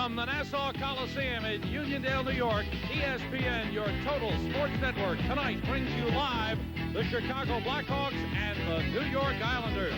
From the Nassau Coliseum in Uniondale, New York, ESPN, your total sports network, tonight brings you live the Chicago Blackhawks and the New York Islanders.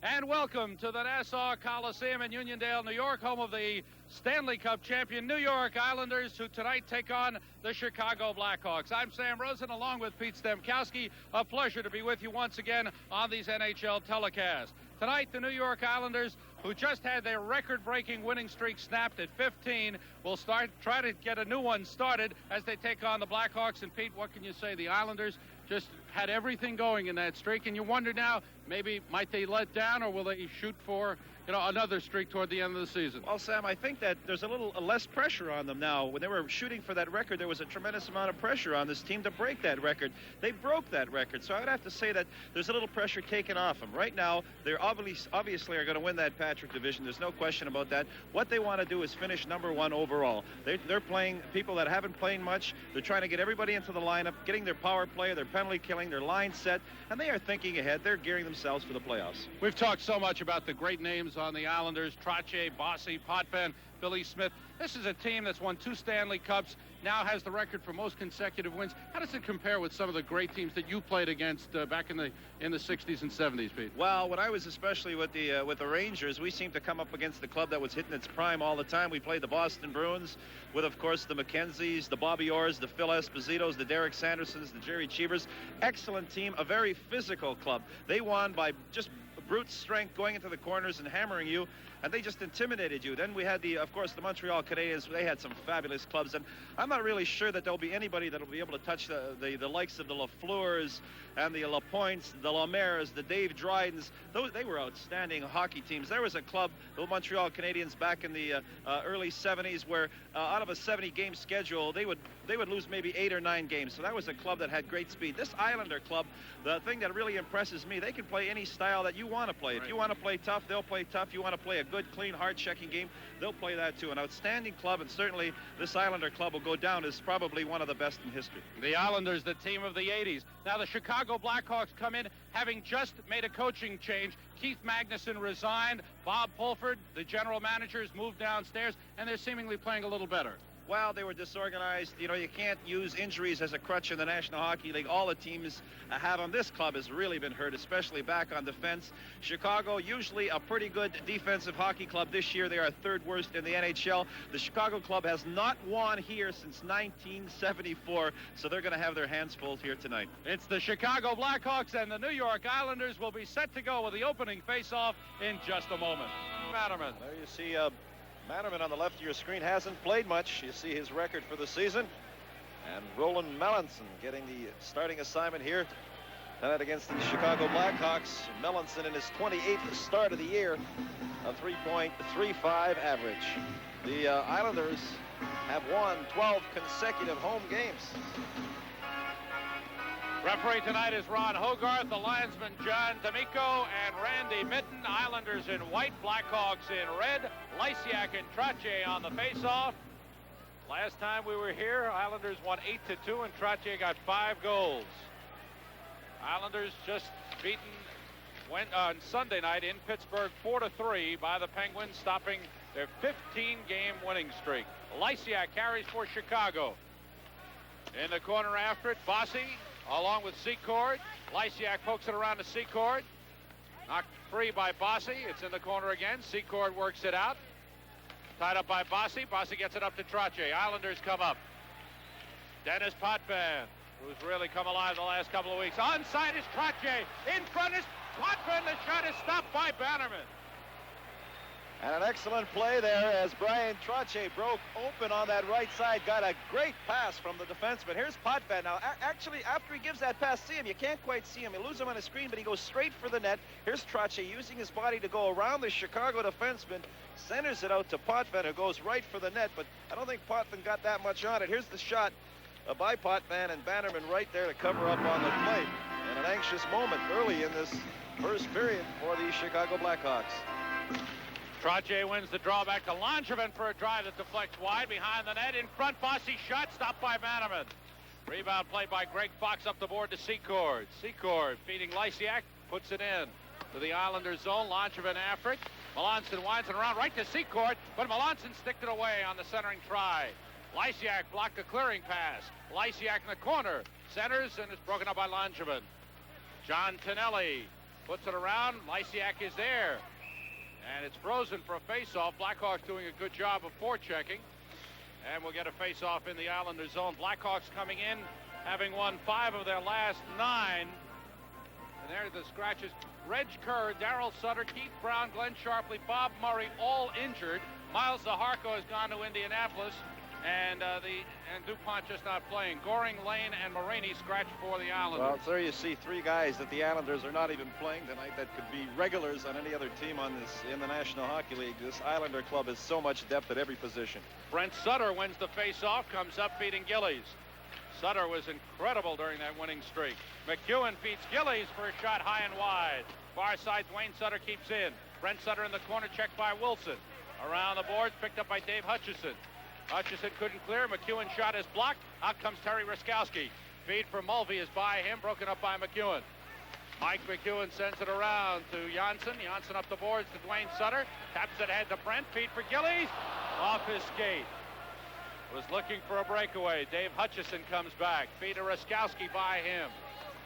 And welcome to the Nassau Coliseum in Uniondale, New York, home of the Stanley Cup champion New York Islanders, who tonight take on the Chicago Blackhawks. I'm Sam Rosen, along with Pete Stemkowski. A pleasure to be with you once again on these NHL telecasts. Tonight, the New York Islanders, who just had their record-breaking winning streak snapped at 15, will try to get a new one started as they take on the Blackhawks. And Pete, what can you say? The Islanders just had everything going in that streak, and you wonder now, maybe might they let down, or will they shoot for, another streak toward the end of the season? Well, Sam, I think that there's a little less pressure on them now. When they were shooting for that record, there was a tremendous amount of pressure on this team to break that record. They broke that record, so I would have to say that there's a little pressure taken off them. Right now, they're obviously are going to win that Patrick division. There's no question about that. What they want to do is finish number one overall. They're playing people that haven't played much. They're trying to get everybody into the lineup, getting their power play, their penalty killing, their line set, and they are thinking ahead. They're gearing themselves for the playoffs. We've talked so much about the great names on the Islanders: Trottier, Bossy, Potvin, Billy Smith. This is a team that's won 2 Stanley Cups, now has the record for most consecutive wins. How does it compare with some of the great teams that you played against back in the 60s and 70s, Pete? Well, when I was especially with the Rangers, we seemed to come up against the club that was hitting its prime all the time. We played the Boston Bruins with, of course, the McKenzies, the Bobby Orrs, the Phil Espositos, the Derek Sandersons, the Jerry Cheevers. Excellent team, a very physical club. They won by just brute strength, going into the corners and hammering you, and they just intimidated you. Then we had of course, the Montreal Canadiens. They had some fabulous clubs, and I'm not really sure that there'll be anybody that'll be able to touch the likes of the Lafleurs and the Lapointes, the Lemaire's, the Dave Drydens. They were outstanding hockey teams. There was a club, the Montreal Canadiens, back in the early 70s, where out of a 70-game schedule, they would lose maybe 8 or 9 games. So that was a club that had great speed. This Islander club, the thing that really impresses me, they can play any style that you want to play. Right. If you want to play tough, they'll play tough. You want to play a good, clean, hard-checking game, they'll play that too. An outstanding club, and certainly this Islander club will go down as probably one of the best in history. The Islanders, the team of the 80s. Now the Chicago Blackhawks come in having just made a coaching change. Keith Magnuson resigned. Bob Pulford, the general manager, has moved downstairs, and they're seemingly playing a little better. Well, they were disorganized. You can't use injuries as a crutch in the National Hockey League. All the teams have them. This club has really been hurt, especially back on defense. Chicago, usually a pretty good defensive hockey club. This year, they are 3rd worst in the NHL. The Chicago club has not won here since 1974, so they're going to have their hands full here tonight. It's the Chicago Blackhawks, and the New York Islanders will be set to go with the opening face-off in just a moment. Matterman. There you see Matterman on the left of your screen hasn't played much. You see his record for the season. And Roland Melanson getting the starting assignment here tonight against the Chicago Blackhawks. Melanson in his 28th start of the year, a 3.35 average. The Islanders have won 12 consecutive home games. Referee tonight is Ron Hogarth, the linesman John D'Amico, and Randy Mitten. Islanders in white, Blackhawks in red. Lysiak and Trottier on the face-off. Last time we were here, Islanders won 8-2, and Trottier got 5 goals. Islanders just went on Sunday night in Pittsburgh 4-3 by the Penguins, stopping their 15-game winning streak. Lysiak carries for Chicago. In the corner after it, Bossy, along with Secord. Lysiak pokes it around to Secord. Knocked free by Bossy. It's in the corner again. Secord works it out. Tied up by Bossy. Bossy gets it up to Trottier. Islanders come up. Dennis Potvin, who's really come alive the last couple of weeks. Onside is Trottier. In front is Potvin. The shot is stopped by Bannerman. And an excellent play there as Brian Trottier broke open on that right side. Got a great pass from the defenseman. Here's Potvin. Now, actually, after he gives that pass, see him. You can't quite see him. You lose him on the screen, but he goes straight for the net. Here's Trottier using his body to go around the Chicago defenseman. Centers it out to Potvin, who goes right for the net, but I don't think Potvin got that much on it. Here's the shot by Potvin, and Bannerman right there to cover up on the play. And an anxious moment early in this first period for the Chicago Blackhawks. Trottier wins the draw back to Langevin for a drive that deflects wide behind the net. In front, Bossy shot stopped by Bannerman. Rebound play by Greg Fox up the board to Secord. Secord feeding Lysiak, puts it in. to the Islanders zone. Langevin after it. Melanson winds it around right to Secourt, but Melanson sticked it away on the centering try. Lysiak blocked a clearing pass. Lysiak in the corner. Centers and is broken up by Langevin. John Tonelli puts it around. Lysiak is there. And it's frozen for a face-off. Blackhawks doing a good job of forechecking. And we'll get a face-off in the Islanders zone. Blackhawks coming in, having won 5 of their last 9. And there are the scratches. Reg Kerr, Darryl Sutter, Keith Brown, Glenn Sharpley, Bob Murray, all injured. Miles Zaharko has gone to Indianapolis. And DuPont just not playing. Goring, Lane, and Marini scratched for the Islanders. Well, there you see 3 guys that the Islanders are not even playing tonight that could be regulars on any other team in the National Hockey League. This Islander club has so much depth at every position. Brent Sutter wins the face-off, comes up beating Gillies. Sutter was incredible during that winning streak. McEwen beats Gillies for a shot high and wide. Far side, Dwayne Sutter keeps in. Brent Sutter in the corner, checked by Wilson. Around the boards, picked up by Dave Hutchison. Hutchison couldn't clear. McEwen shot is blocked. Out comes Terry Ruskowski. Feed from Mulvey is by him, broken up by McEwen. Mike McEwen sends it around to Janssen. Janssen up the boards to Dwayne Sutter. Taps it ahead to Brent. Feed for Gillies. Off his skate. Was looking for a breakaway. Dave Hutchison comes back. Feed to Ruskowski by him.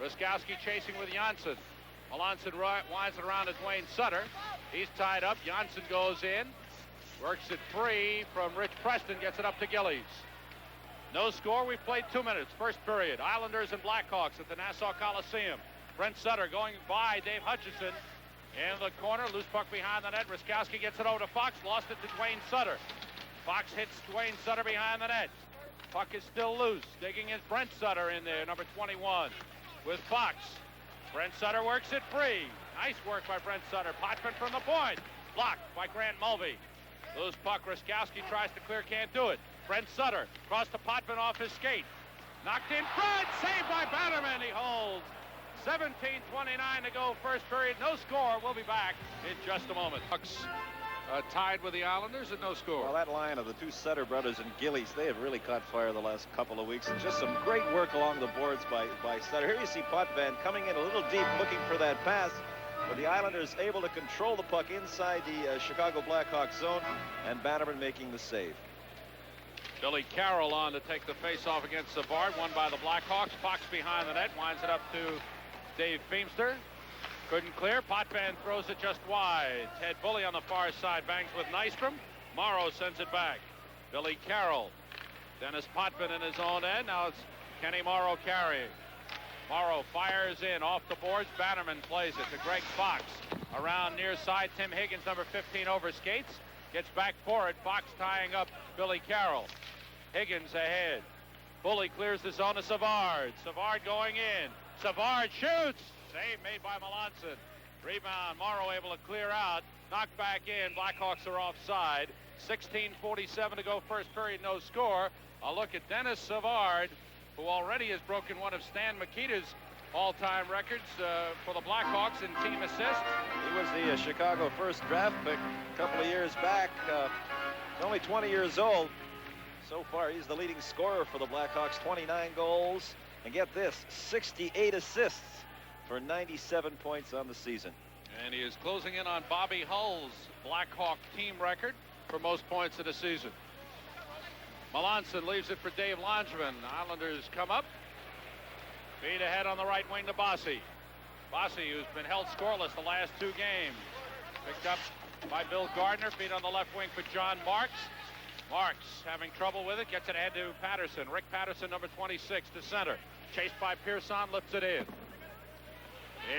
Ruskowski chasing with Janssen. Melanson winds it around to Dwayne Sutter. He's tied up. Janssen goes in. Works it free from Rich Preston, gets it up to Gillies. No score, we've played 2 minutes, first period. Islanders and Blackhawks at the Nassau Coliseum. Brent Sutter going by Dave Hutchison. In the corner, loose puck behind the net. Ruskowski gets it over to Fox, lost it to Dwayne Sutter. Fox hits Dwayne Sutter behind the net. Puck is still loose. Digging is Brent Sutter in there, number 21, with Fox. Brent Sutter works it free. Nice work by Brent Sutter. Potvin from the point. Blocked by Grant Mulvey. Loose puck, Ruskowski tries to clear, can't do it. Brent Sutter, cross to Potvin off his skate. Knocked in front, saved by Bannerman, he holds. 17:29 to go, first period, no score. We'll be back in just a moment. Bucks tied with the Islanders at no score. Well, that line of the 2 Sutter brothers and Gillies, they have really caught fire the last couple of weeks. And just some great work along the boards by Sutter. Here you see Potvin coming in a little deep, looking for that pass. But the Islanders able to control the puck inside the Chicago Blackhawks zone, and Bannerman making the save. Billy Carroll on to take the face-off against Savard, won by the Blackhawks. Fox behind the net, winds it up to Dave Feemster. Couldn't clear. Potvin throws it just wide. Ted Bully on the far side bangs with Nystrom. Morrow sends it back. Billy Carroll. Dennis Potvin in his own end. Now it's Kenny Morrow carrying. Morrow fires in off the boards. Bannerman plays it to Greg Fox. Around near side, Tim Higgins, number 15, over skates. Gets back for it. Fox tying up Billy Carroll. Higgins ahead. Bully clears the zone to Savard. Savard going in. Savard shoots. Save made by Melanson. Rebound. Morrow able to clear out. Knocked back in. Blackhawks are offside. 16:47 to go, first period, no score. A look at Dennis Savard, who already has broken one of Stan Mikita's all-time records for the Blackhawks in team assists. He was the Chicago first draft pick a couple of years back. He's only 20 years old. So far, he's the leading scorer for the Blackhawks, 29 goals. And get this, 68 assists for 97 points on the season. And he is closing in on Bobby Hull's Blackhawk team record for most points in a season. Melanson leaves it for Dave Langevin. Islanders come up. Feed ahead on the right wing to Bossy. Bossy, who's been held scoreless the last 2 games. Picked up by Bill Gardner. Feed on the left wing for John Marks. Marks having trouble with it. Gets it ahead to Patterson. Rick Patterson, number 26, to center. Chased by Pearson. Lifts it in.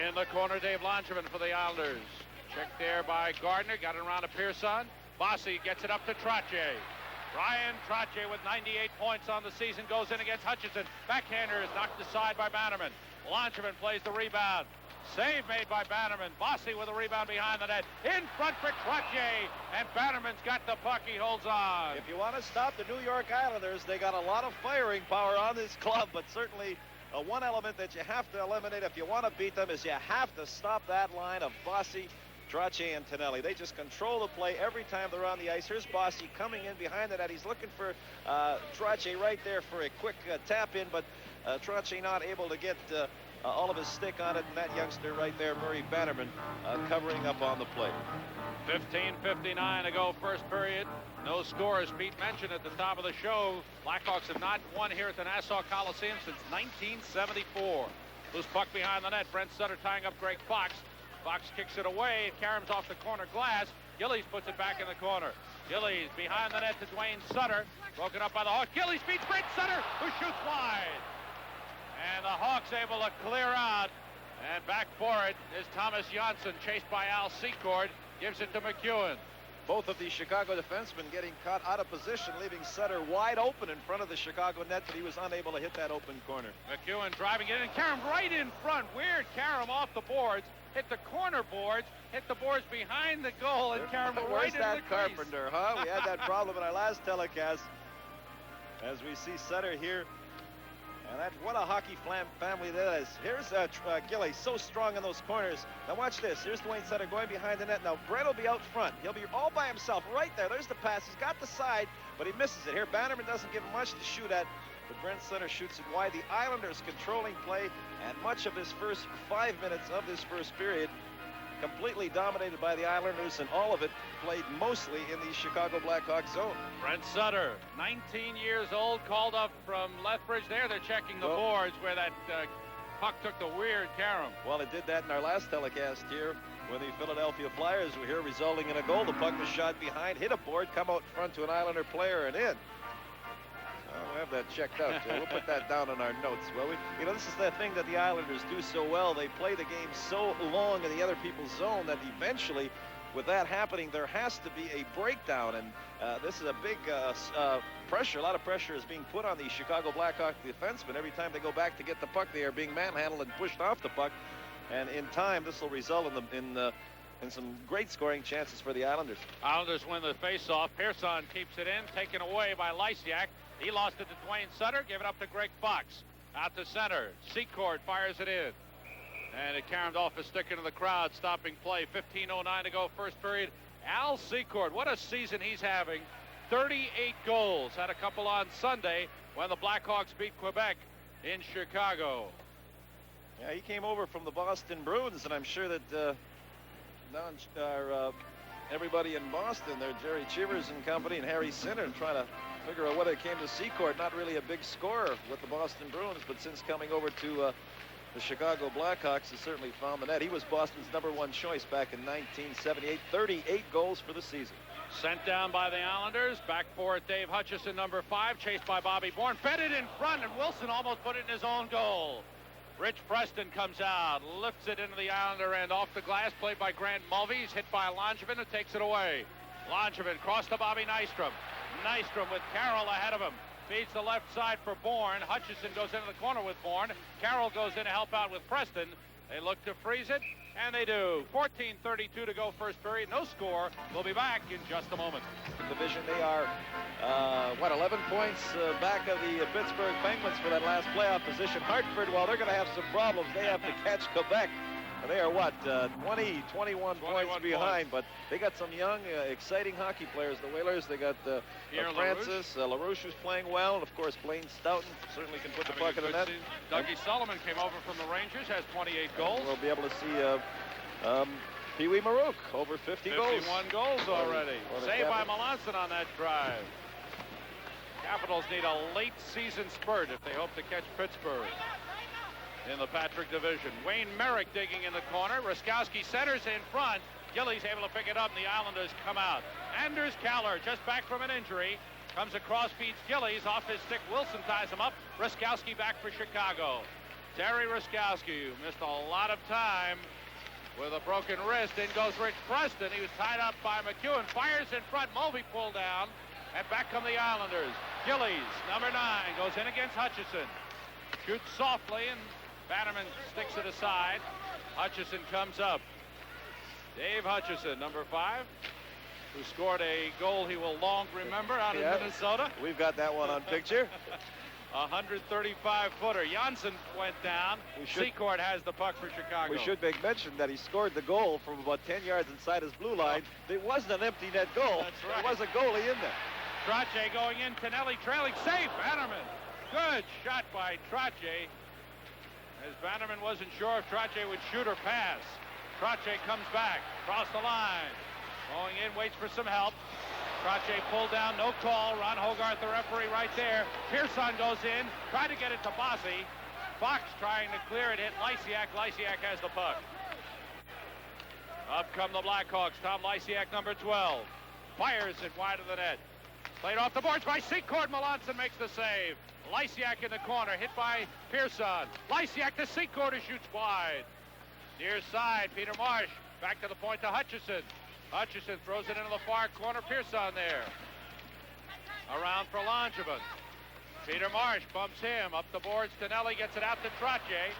In the corner, Dave Langevin for the Islanders. Checked there by Gardner. Got it around to Pearson. Bossy gets it up to Trottier. Ryan Trottier with 98 points on the season goes in against Hutchison. Backhander is knocked aside by Bannerman. Langevin plays the rebound. Save made by Bannerman. Bossy with a rebound behind the net. In front for Trottier. And Bannerman's got the puck. He holds on. If you want to stop the New York Islanders, they got a lot of firing power on this club, but certainly one element that you have to eliminate if you want to beat them is you have to stop that line of Bossy, Trottier, and Tonelli. They just control the play every time they're on the ice. Here's Bossy coming in behind the net. He's looking for Trottier right there for a quick tap in, but Trottier not able to get all of his stick on it, and that youngster right there, Murray Bannerman, covering up on the plate. 15:59 to go, first period. No score, as Pete mentioned at the top of the show. Blackhawks have not won here at the Nassau Coliseum since 1974. Loose puck behind the net. Brent Sutter tying up Greg Fox. Fox kicks it away. Karam's off the corner glass. Gillies puts it back in the corner. Gillies behind the net to Dwayne Sutter. Broken up by the Hawks. Gillies beats Brent Sutter, who shoots wide. And the Hawks able to clear out. And back for it is Thomas Janssen, chased by Al Secord. Gives it to McEwen. Both of these Chicago defensemen getting caught out of position, leaving Sutter wide open in front of the Chicago net, but he was unable to hit that open corner. McEwen driving it in, and Karam right in front. Weird. Karam off the boards, hit the corner boards, hit the boards behind the goal, and Karam right into the crease. Where's that Carpenter, huh? We had that problem in our last telecast. As we see Sutter here. And that's what a hockey family that is. Here's Gillies, so strong in those corners. Now watch this. Here's Dwayne Sutter going behind the net. Now Brent will be out front. He'll be all by himself right there. There's the pass. He's got the side, but he misses it. Here, Bannerman doesn't give him much to shoot at, but Brent Sutter shoots it wide. The Islanders controlling play, and much of this first 5 minutes of this first period completely dominated by the Islanders, and all of it played mostly in the Chicago Blackhawks zone. Brent Sutter, 19 years old, called up from Lethbridge. There they're checking the boards where that puck took the weird Karam. Well, it did that in our last telecast here when the Philadelphia Flyers were here, resulting in a goal. The puck was shot behind, hit a board, come out front to an Islander player, and in. We'll have that checked out. We'll put that down in our notes. Well, this is the thing that the Islanders do so well. They play the game so long in the other people's zone that eventually, with that happening, there has to be a breakdown. And this is a big pressure. A lot of pressure is being put on the Chicago Blackhawks defensemen. Every time they go back to get the puck, they are being manhandled and pushed off the puck. And in time, this will result in some great scoring chances for the Islanders. Islanders win the faceoff. Pearson keeps it in, taken away by Lysiak. He lost it to Dwayne Sutter, gave it up to Greg Fox. Out to center. Secord fires it in. And it caromed off a stick into the crowd, stopping play. 15:09 to go, first period. Al Secord, what a season he's having. 38 goals. Had a couple on Sunday when the Blackhawks beat Quebec in Chicago. Yeah, he came over from the Boston Bruins, and I'm sure that everybody in Boston, there, Jerry Chivers and company, and Harry Sinner, trying to figure out what it came to Secord. Not really a big scorer with the Boston Bruins, but since coming over to the Chicago Blackhawks, has certainly found the net. He was Boston's #1 choice back in 1978. 38 goals for the season. Sent down by the Islanders. Back for it, Dave Hutchison, #5, chased by Bobby Bourne. Fed it in front, and Wilson almost put it in his own goal. Rich Preston comes out, lifts it into the Islander end, off the glass, played by Grant Mulvey. He's hit by Langevin, who takes it away. Langevin cross to Bobby Nystrom. Nystrom with Carroll ahead of him. Feeds the left side for Bourne. Hutchison goes into the corner with Bourne. Carroll goes in to help out with Preston. They look to freeze it, and they do. 14:32 to go, first period. No score. We'll be back in just a moment. In the division, they are, 11 points back of the Pittsburgh Penguins for that last playoff position. Hartford, well, they're going to have some problems. They have to catch Quebec. They are, 21 points behind, but they got some young, exciting hockey players. The Whalers, they got Francis, LaRouche, who's playing well, and of course, Blaine Stoughton certainly can put the puck in the net. Dougie Sullivan came over from the Rangers, has 28 goals. And we'll be able to see Pee Wee Marouk, over 50 goals. 51 goals already. Saved by Melanson on that drive. Capitals need a late season spurt if they hope to catch Pittsburgh in the Patrick division. Wayne Merrick digging in the corner. Ruskowski centers in front. Gillies able to pick it up, and the Islanders come out. Anders Kaller, just back from an injury, comes across, feeds Gillies. Off his stick, Wilson ties him up. Ruskowski back for Chicago. Terry Ruskowski, who missed a lot of time with a broken wrist. In goes Rich Preston. He was tied up by McEwen. Fires in front. Mulvey pulled down. And back come the Islanders. Gillies, #9, goes in against Hutchison. Shoots softly, and Bannerman sticks it aside. Hutchison comes up. Dave Hutchison, #5, who scored a goal he will long remember out in Minnesota. We've got that one on picture. 135-footer. Janssen went down. Secord has the puck for Chicago. We should make mention that he scored the goal from about 10 yards inside his blue line. It wasn't an empty net goal. That's right. There was a goalie in there. Trache going in. Tonelli trailing. Safe. Bannerman. Good shot by Trache. as Bannerman wasn't sure if Trottier would shoot or pass. Trottier comes back, across the line. Going in, waits for some help. Trottier pulled down, no call. Ron Hogarth, the referee, right there. Pearson goes in, tried to get it to Bossy. Fox trying to clear it, hit Lysiak. Lysiak has the puck. Up come the Blackhawks. Tom Lysiak, number 12. Fires it wide of the net. Played off the boards by Secord. Melanson makes the save. Lysiak in the corner, hit by Pearson. Lysiak to Secord, who shoots wide. Near side, Peter Marsh. Back to the point to Hutchison. Hutchison throws it into the far corner. Pearson there. Around for Langevin. Peter Marsh bumps him. Up the boards. Tonelli gets it out to Trottier.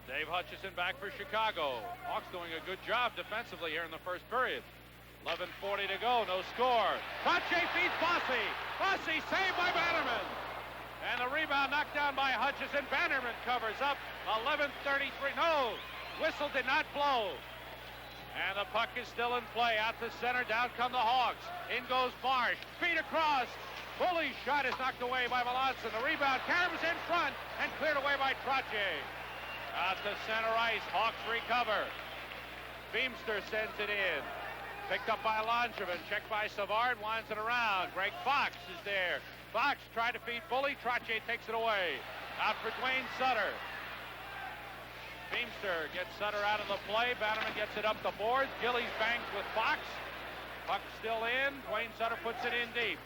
Dave Hutchison back for Chicago. Hawks doing a good job defensively here in the first period. 11:40 to go. No score. Trottier feeds Bossy. Bossy saved by Bannerman. And the rebound knocked down by Hutchison. Bannerman covers up. 11:33. No. Whistle did not blow. And the puck is still in play. Out to center. Down come the Hawks. In goes Marsh. Feet across. Bully's shot is knocked away by Melanson. The rebound comes in front and cleared away by Trottier. Out to center ice. Hawks recover. Beamster sends it in. Picked up by Langevin. Checked by Savard. Winds it around. Greg Fox is there. Fox tried to feed Bully. Trottier takes it away. Out for Dwayne Sutter. Beamster gets Sutter out of the play. Bannerman gets it up the boards. Gillies bangs with Fox. Puck still in. Dwayne Sutter puts it in deep.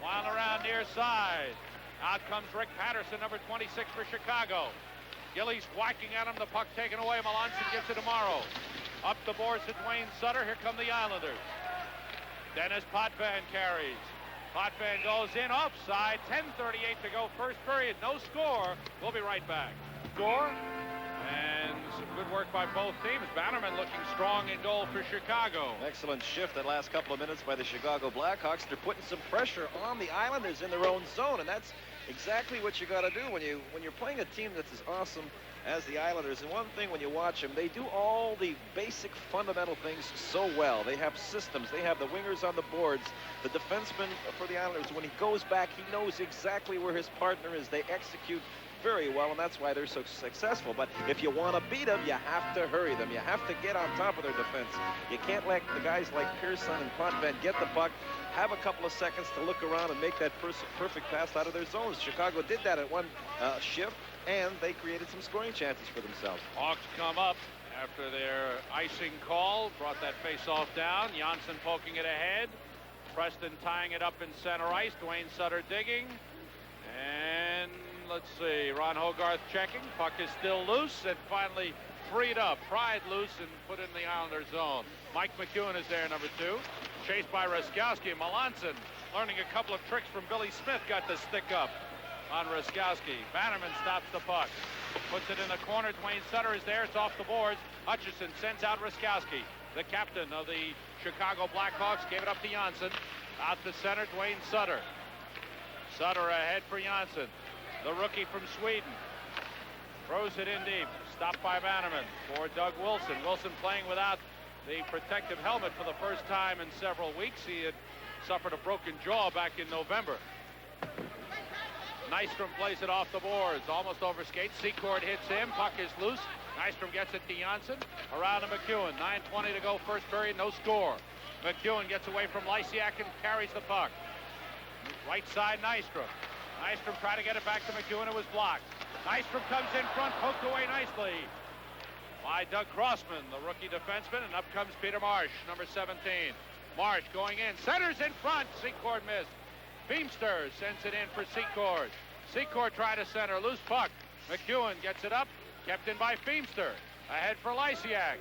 While around near side. Out comes Rick Patterson, number 26 for Chicago. Gillies whacking at him. The puck taken away. Melanson gives it to Morrow. Up the boards to Dwayne Sutter. Here come the Islanders. Dennis Potvin carries. Potvin goes in offside. 10:38 to go. First period. No score. We'll be right back. Score. And some good work by both teams. Bannerman looking strong in goal for Chicago. Excellent shift that last couple of minutes by the Chicago Blackhawks. They're putting some pressure on the Islanders in their own zone, and that's exactly what you got to do when you're playing a team that's as awesome as the Islanders. And one thing when you watch them, they do all the basic fundamental things so well. They have systems. They have the wingers on the boards. The defenseman for the Islanders, when he goes back, he knows exactly where his partner is. They execute very well, and that's why they're so successful. But if you want to beat them, you have to hurry them. You have to get on top of their defense. You can't let the guys like Pearson and Potvin get the puck, have a couple of seconds to look around and make that perfect pass out of their zones. Chicago did that at one shift, and they created some scoring chances for themselves. Hawks come up after their icing call, brought that face-off down. Janssen poking it ahead. Preston tying it up in center ice. Dwayne Sutter digging. And let's see, Ron Hogarth checking. Puck is still loose and finally freed up. Pried loose and put in the Islander zone. Mike McEwen is there, number 2. Chased by Raskowski. Melanson learning a couple of tricks from Billy Smith. Got the stick up on Raskowski. Bannerman stops the puck. Puts it in the corner. Dwayne Sutter is there. It's off the boards. Hutchison sends out Raskowski. The captain of the Chicago Blackhawks gave it up to Janssen. Out to center, Dwayne Sutter. Sutter ahead for Janssen. The rookie from Sweden. Throws it in deep. Stopped by Bannerman for Doug Wilson. Wilson playing without the protective helmet for the first time in several weeks. He had suffered a broken jaw back in November. Nystrom plays it off the boards. Almost over skates. Secord hits him. Puck is loose. Nystrom gets it to Janssen. Around to McEwen. 9:20 to go first period. No score. McEwen gets away from Lysiak and carries the puck. Right side, Nystrom. Nystrom tried to get it back to McEwen. It was blocked. Nystrom comes in front, poked away nicely by Doug Crossman, the rookie defenseman, and up comes Peter Marsh, number 17. Marsh going in, centers in front. Secord missed. Beamster sends it in for Secord. Secord tried to center, loose puck. McEwen gets it up, kept in by Beamster. Ahead for Lysiak.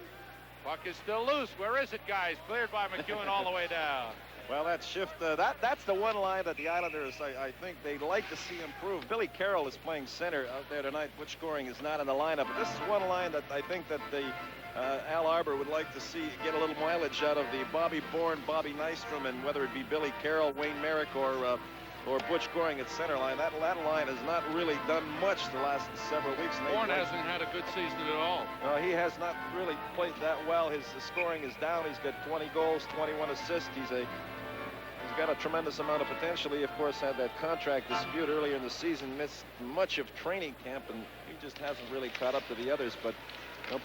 Puck is still loose. Where is it, guys? Cleared by McEwen all the way down. Well, that shift, that's the one line that the Islanders, I think they'd like to see improve. Billy Carroll is playing center out there tonight. Butch Goring is not in the lineup. But this is one line that I think that the Al Arbor would like to see get a little mileage out of the Bobby Bourne, Bobby Nystrom, and whether it be Billy Carroll, Wayne Merrick, or Butch Goring at center line. That line has not really done much the last several weeks. Bourne hasn't had a good season at all. He has not really played that well. His scoring is down. He's got 20 goals, 21 assists. He's got a tremendous amount of potential. He, of course, had that contract dispute earlier in the season, missed much of training camp, and he just hasn't really caught up to the others, but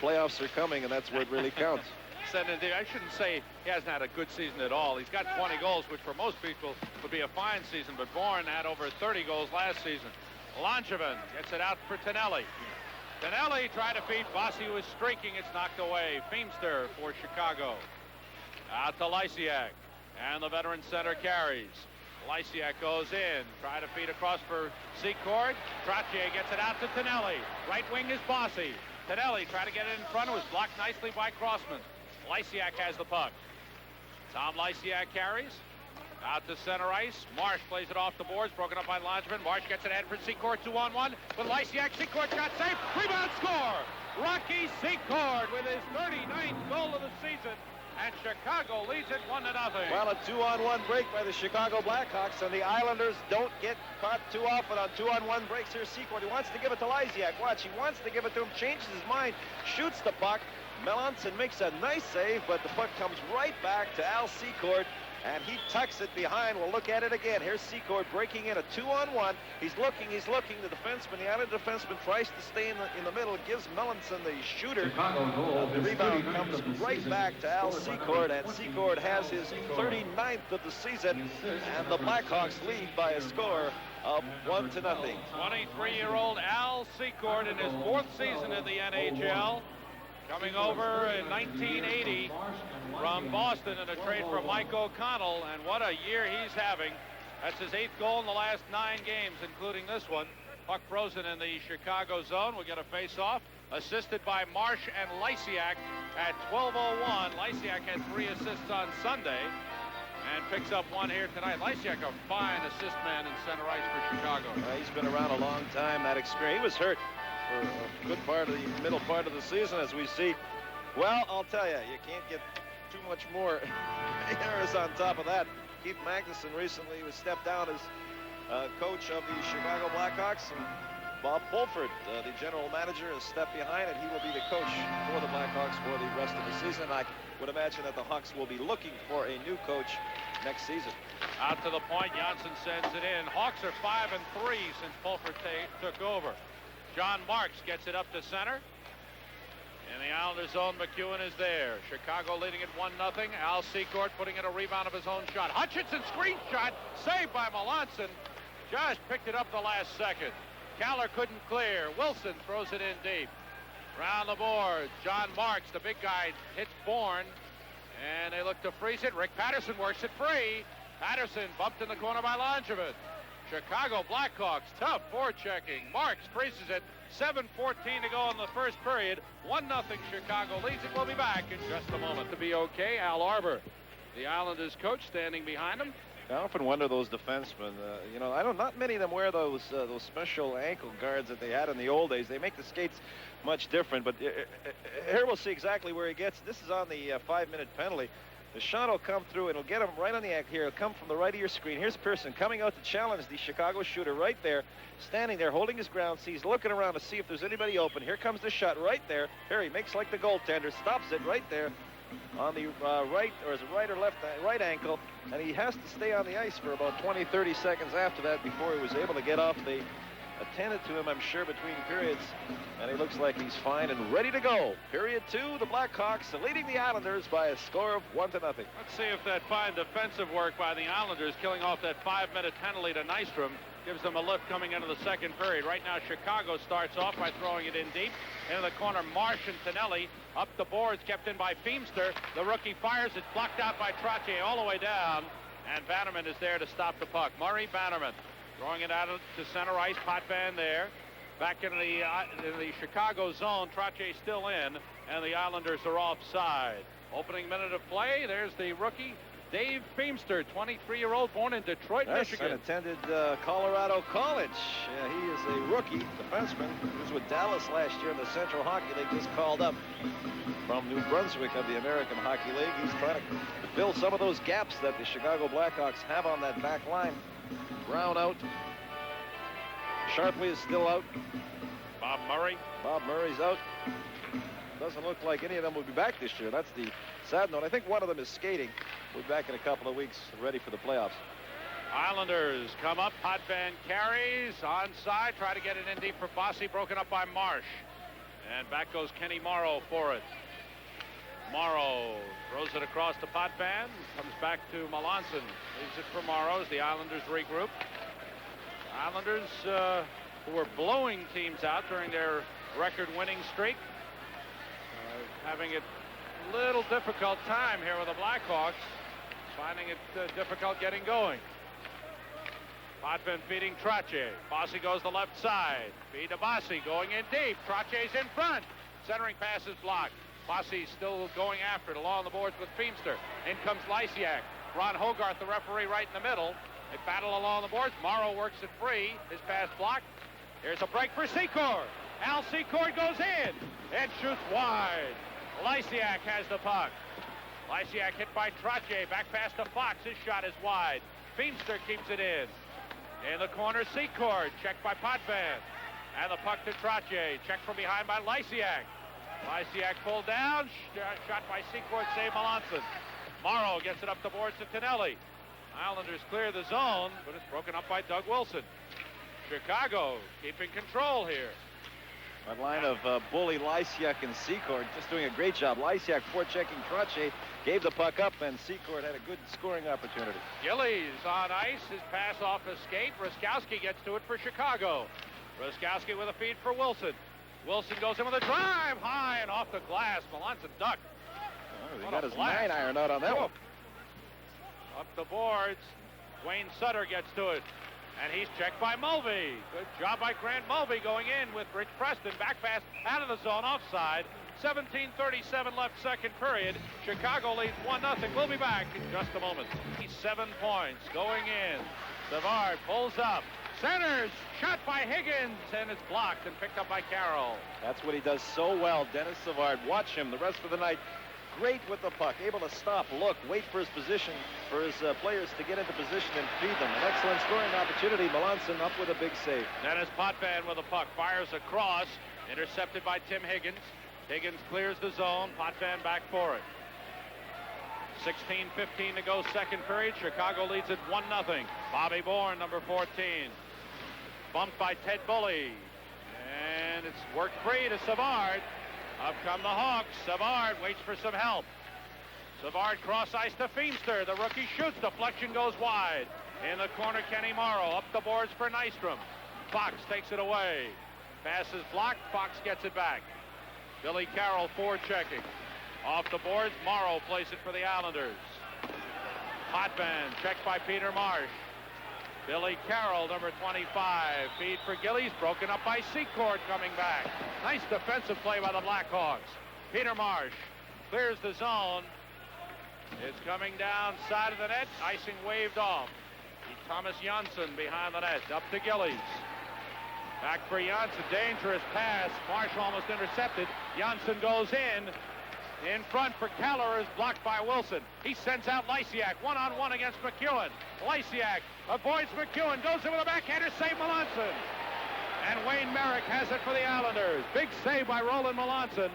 playoffs are coming, and that's where it really counts. I shouldn't say he hasn't had a good season at all. He's got 20 goals, which for most people would be a fine season, but Bourne had over 30 goals last season. Langevin gets it out for Tonelli. Tonelli tried to feed Bossy, who was streaking. It's knocked away. Feimster for Chicago. Out to Lysiak, and the veteran center carries. Lysiak goes in, try to feed across for Secord. Trottier gets it out to Tonelli. Right wing is Bossy. Tonelli trying to get it in front. It was blocked nicely by Crossman. Lysiak has the puck. Tom Lysiak carries. Out to center ice. Marsh plays it off the boards, broken up by Langevin. Marsh gets it ahead for Secord, 2-on-1. With Lysiak, Secord shot safe. Rebound score! Rocky Secord with his 39th goal of the season. And Chicago leads it 1-0. Well, a 2-on-1 break by the Chicago Blackhawks, and the Islanders don't get caught too often on 2-on-1 breaks. Here's Secord. He wants to give it to Lysiak. Watch, he wants to give it to him, changes his mind, shoots the puck. Melanson makes a nice save, but the puck comes right back to Al Secord, and he tucks it behind. We'll look at it again. Here's Secord breaking in a 2-on-1. He's looking. The defenseman, the Islander defenseman, tries to stay in the middle. Gives Melanson the shooter. The rebound comes right back to Al Secord, and Secord has his 39th of the season, and the Blackhawks lead by a score of 1-0. 23-year-old Al Secord in his 4th season in the NHL. Coming over in 1980 from Boston in a trade for Mike O'Connell, and what a year he's having. That's his 8th goal in the last 9 games, including this one. Puck frozen in the Chicago zone. We'll get a face-off, assisted by Marsh and Lysiak at 12:01. Lysiak had 3 assists on Sunday and picks up 1 here tonight. Lysiak, a fine assist man in center ice for Chicago. He's been around a long time. That experience. He was hurt for a good part of the middle part of the season, as we see. Well, I'll tell you, you can't get too much more errors on top of that. Keith Magnuson recently was stepped down as coach of the Chicago Blackhawks, and Bob Fulford, the general manager, has stepped behind, and he will be the coach for the Blackhawks for the rest of the season. I would imagine that the Hawks will be looking for a new coach next season. Out to the point, Janssen sends it in. Hawks are 5-3 since Fulford took over. John Marks gets it up to center. In the Islander zone, McEwen is there. Chicago leading it 1-0. Al Secord putting in a rebound of his own shot. Hutchinson screen shot, saved by Melanson. Josh picked it up the last second. Caller couldn't clear. Wilson throws it in deep. Round the board, John Marks, the big guy, hits Bourne, and they look to freeze it. Rick Patterson works it free. Patterson bumped in the corner by Langevin. Chicago Blackhawks, tough forechecking. Marks freezes it. 7:14 to go in the first period. 1-0 Chicago leads it. We'll be back in just a moment. To be okay, Al Arbor, the Islanders coach, standing behind him. I often wonder those defensemen. Not many of them wear those special ankle guards that they had in the old days. They make the skates much different. But here we'll see exactly where he gets. This is on the 5-minute penalty. The shot will come through, and it'll get him right on the act here. It'll come from the right of your screen. Here's Pearson coming out to challenge the Chicago shooter right there, standing there, holding his ground. He's looking around to see if there's anybody open. Here comes the shot right there. Here he makes like the goaltender, stops it right there on the right, or is it right or left, right ankle, and he has to stay on the ice for about 20-30 seconds after that before he was able to get off. They attended to him, I'm sure, between periods, and he looks like he's fine and ready to go. Period 2, the Blackhawks leading the Islanders by a score of 1-0. Let's see if that fine defensive work by the Islanders, killing off that 5-minute penalty to Nystrom, gives them a lift coming into the second period. Right now, Chicago starts off by throwing it in deep. Into the corner, Marsh and Tonelli. Up the boards, kept in by Feimster. The rookie fires. It's blocked out by Trottier all the way down. And Bannerman is there to stop the puck. Murray Bannerman throwing it out to center ice. Potvin there. Back in the Chicago zone. Trottier still in. And the Islanders are offside. Opening minute of play. There's the rookie, Dave Feimster, 23-year-old, born in Detroit, Michigan. And attended Colorado College. He is a rookie defenseman. He was with Dallas last year in the Central Hockey League, just called up from New Brunswick of the American Hockey League. He's trying to fill some of those gaps that the Chicago Blackhawks have on that back line. Brown out. Sharpley is still out. Bob Murray's out. Doesn't look like any of them will be back this year. That's the sad note. I think one of them is skating. We'll be back in a couple of weeks, ready for the playoffs. Islanders come up. Potvin carries onside. Try to get it in deep for Bossy. Broken up by Marsh. And back goes Kenny Morrow for it. Morrow throws it across to Potvin. Comes back to Melanson. Leaves it for Morrow as the Islanders regroup. Islanders who were blowing teams out during their record-winning streak. Having a little difficult time here with the Blackhawks. Finding it difficult getting going. Potvin feeding Trottier. Bossy goes the left side. Feed to Bossy going in deep. Trottier's in front. Centering pass is blocked. Bossy still going after it along the boards with Feimster. In comes Lysiak. Ron Hogarth, the referee, right in the middle. They battle along the boards. Morrow works it free. His pass blocked. Here's a break for Secord. Al Secord goes in and shoots wide. Lysiak has the puck. Lysiak hit by Trottier. Back pass to Fox. His shot is wide. Feimster keeps it in. In the corner, Secord. Checked by Potvin. And the puck to Trottier. Checked from behind by Lysiak. Lysiak pulled down. Shot by Secord. Save Melanson. Morrow gets it up the boards to Tonelli. Islanders clear the zone, but it's broken up by Doug Wilson. Chicago keeping control here. That line of bully Lysiak and Secord just doing a great job. Lysiak forechecking Trottier, gave the puck up, and Secord had a good scoring opportunity. Gillies on ice. His pass off a skate. Ruskowski gets to it for Chicago. Ruskowski with a feed for Wilson. Wilson goes in with a drive high and off the glass. Melanson ducked. Oh, he got his 9-iron out on that one. Up the boards. Wayne Sutter gets to it. And he's checked by Mulvey. Good job by Grant Mulvey going in with Rich Preston. Back pass out of the zone, offside. 17:37 left, second period. Chicago leads 1-0. We'll be back in just a moment. 7 points going in. Savard pulls up. Centers. Shot by Higgins. And it's blocked and picked up by Carroll. That's what he does so well, Dennis Savard. Watch him the rest of the night. Great with the puck, able to stop, look, wait for his position, for his players to get into position and feed them. An excellent scoring opportunity. Melanson up with a big save. Dennis Potvin with the puck, fires across, intercepted by Tim Higgins. Higgins clears the zone. Potvin back for it. 16:15 to go, second period. Chicago leads it 1-0. Bobby Bourne, number 14. Bumped by Ted Bully. And it's worked free to Savard. Up come the Hawks. Savard waits for some help. Savard cross ice to Feimster. The rookie shoots. Deflection goes wide. In the corner, Kenny Morrow. Up the boards for Nystrom. Fox takes it away. Pass is blocked. Fox gets it back. Billy Carroll forechecking. Off the boards, Morrow plays it for the Islanders. Potvin checked by Peter Marsh. Billy Carroll, number 25. Feed for Gillies, broken up by Secord coming back. Nice defensive play by the Blackhawks. Peter Marsh clears the zone. It's coming down side of the net. Icing waved off. Thomas Janssen behind the net. Up to Gillies. Back for Janssen. Dangerous pass. Marsh almost intercepted. Janssen goes in. In front for Keller is blocked by Wilson. He sends out Lysiak. One-on-one against McEwen. Lysiak avoids McEwen. Goes in with a backhander. Save Melanson. And Wayne Merrick has it for the Islanders. Big save by Roland Melanson.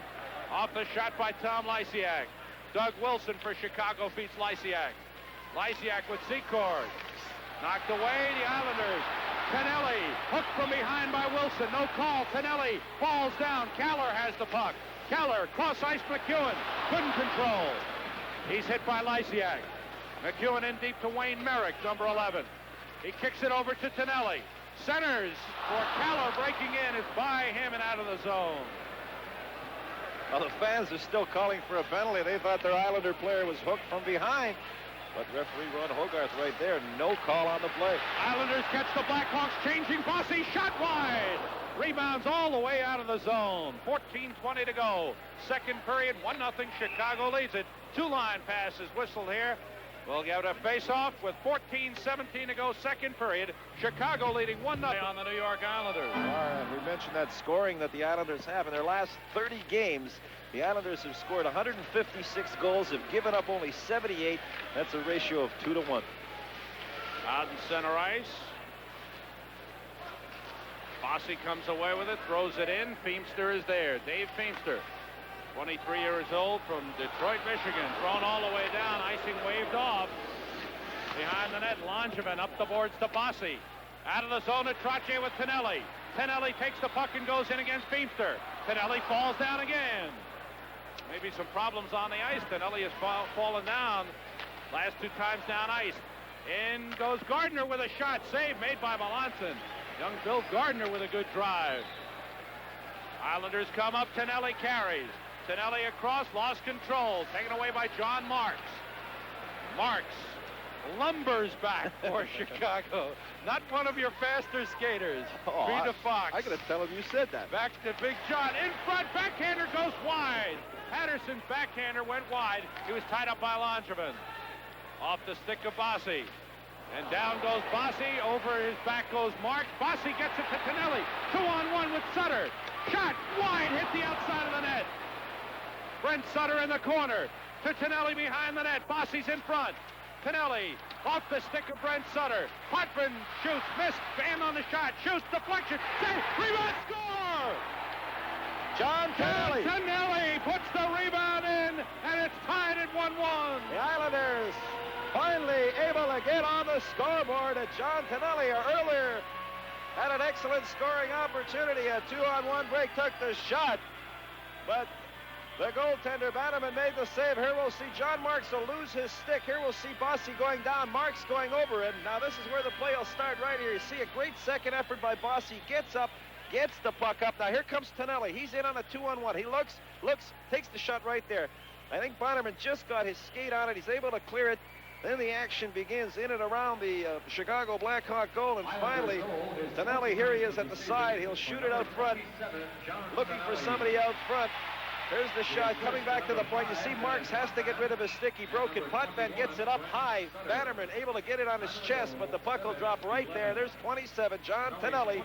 Off the shot by Tom Lysiak. Doug Wilson for Chicago feeds Lysiak. Lysiak with Secord. Knocked away, the Islanders. Tonelli hooked from behind by Wilson. No call. Tonelli falls down. Keller has the puck. Keller, cross ice McEwen, couldn't control. He's hit by Lysiak. McEwen in deep to Wayne Merrick, number 11. He kicks it over to Tonelli. Centers for Keller, breaking in. It's by him and out of the zone. Well, the fans are still calling for a penalty. They thought their Islander player was hooked from behind. But referee Ron Hogarth right there, no call on the play. Islanders catch the Blackhawks, changing. Bossy shot wide. Rebounds all the way out of the zone. 14:20 to go. Second period, 1-0. Chicago leads it. Two-line passes whistled here. We'll get a face-off with 14:17 to go, second period. Chicago leading 1-0 on the New York Islanders. All right, we mentioned that scoring that the Islanders have. In their last 30 games, the Islanders have scored 156 goals, have given up only 78. That's a ratio of 2-1. Out in center ice. Bossy comes away with it, throws it in. Feimster is there. Dave Feimster, 23 years old from Detroit, Michigan. Thrown all the way down. Icing waved off. The behind the net. Langevin up the boards to Bossy. Out of the zone to Trottier with Tonelli. Tonelli takes the puck and goes in against Beamster. Tonelli falls down again. Maybe some problems on the ice. Tonelli has fallen down last 2 times down ice. In goes Gardner with a shot. Save made by Melanson. Young Bill Gardner with a good drive. Islanders come up. Tonelli carries. Tonelli across, lost control. Taken away by John Marks. Marks lumbers back for Chicago. Not one of your faster skaters. Be Fox. I gotta tell him you said that. Back to Big John. In front. Backhander goes wide. Patterson's backhander went wide. He was tied up by Langevin. Off the stick of Bossy. And down goes Bossy. Over his back goes Marks. Bossy gets it to Tonelli. 2-on-1 with Sutter. Shot wide. Hit the outside of the net. Brent Sutter in the corner. To Tonelli behind the net. Bossy's in front. Tonelli off the stick of Brent Sutter. Potvin shoots. Missed. Bam on the shot. Shoots. Deflection. Save. Rebound. Score! John Tonelli. Tonelli puts the rebound in, and it's tied at 1-1. The Islanders finally able to get on the scoreboard. And John Tonelli earlier had an excellent scoring opportunity. A 2-on-1 break, took the shot, but the goaltender Bannerman made the save. Here we'll see John Marks will lose his stick. Here we'll see Bossy going down, Marks going over him. Now this is where the play will start right here. You see a great second effort by Bossy. Gets up, gets the puck up. Now here comes Tonelli. He's in on a 2-on-1. He looks, takes the shot right there. I think Bannerman just got his skate on it. He's able to clear it. Then the action begins in and around the Chicago Blackhawk goal. And finally, Tonelli, here he is at the side. He'll shoot it out front. Looking for somebody out front. Here's the shot coming back to the point. You see Marks has to get rid of his stick. He broke it. Potvin gets it up high. Bannerman able to get it on his chest, but the puck will drop right there. There's 27, John Tonelli.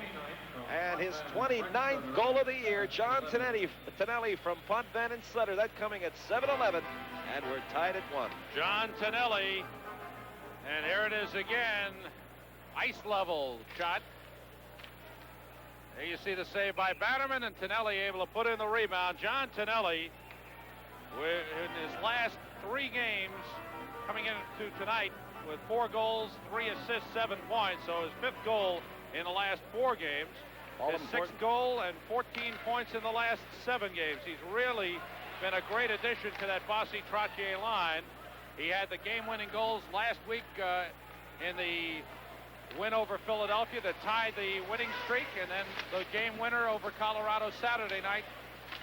And his 29th goal of the year, John Tonelli from Potvin and Sutter. That coming at 7-11, and we're tied at 1. John Tonelli, and here it is again. Ice level shot. There you see the save by Bannerman, and Tonelli able to put in the rebound. John Tonelli, in his last 3 games, coming into tonight with 4 goals, 3 assists, 7 points. So his 5th goal in the last 4 games. His 6th goal and 14 points in the last 7 games. He's really been a great addition to that Bossy Trottier line. He had the game-winning goals last week in the win over Philadelphia that tied the winning streak, and then the game winner over Colorado Saturday night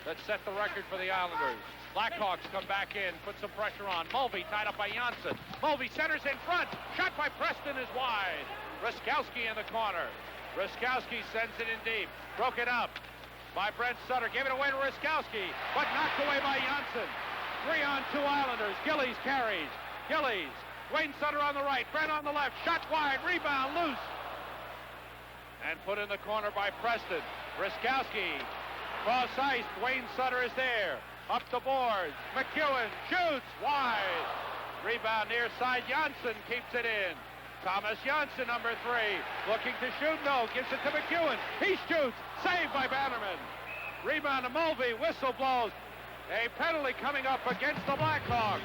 that set the record for the Islanders. Blackhawks come back in, put some pressure on. Mulvey tied up by Janssen. Mulvey centers in front. Shot by Preston is wide. Ruskowski in the corner. Ruskowski sends it in deep. Broke it up by Brent Sutter. Gave it away to Ruskowski, but knocked away by Janssen. 3-on-2 Islanders. Gillies carries. Gillies. Wayne Sutter on the right. Brent on the left. Shot wide. Rebound loose. And put in the corner by Preston. Ruskowski. Cross ice. Wayne Sutter is there. Up the boards. McEwen shoots wide. Rebound near side. Janssen keeps it in. Thomas Janssen, number 3, looking to shoot. No, gives it to McEwen. He shoots. Saved by Bannerman. Rebound to Mulvey. Whistle blows. A penalty coming up against the Blackhawks.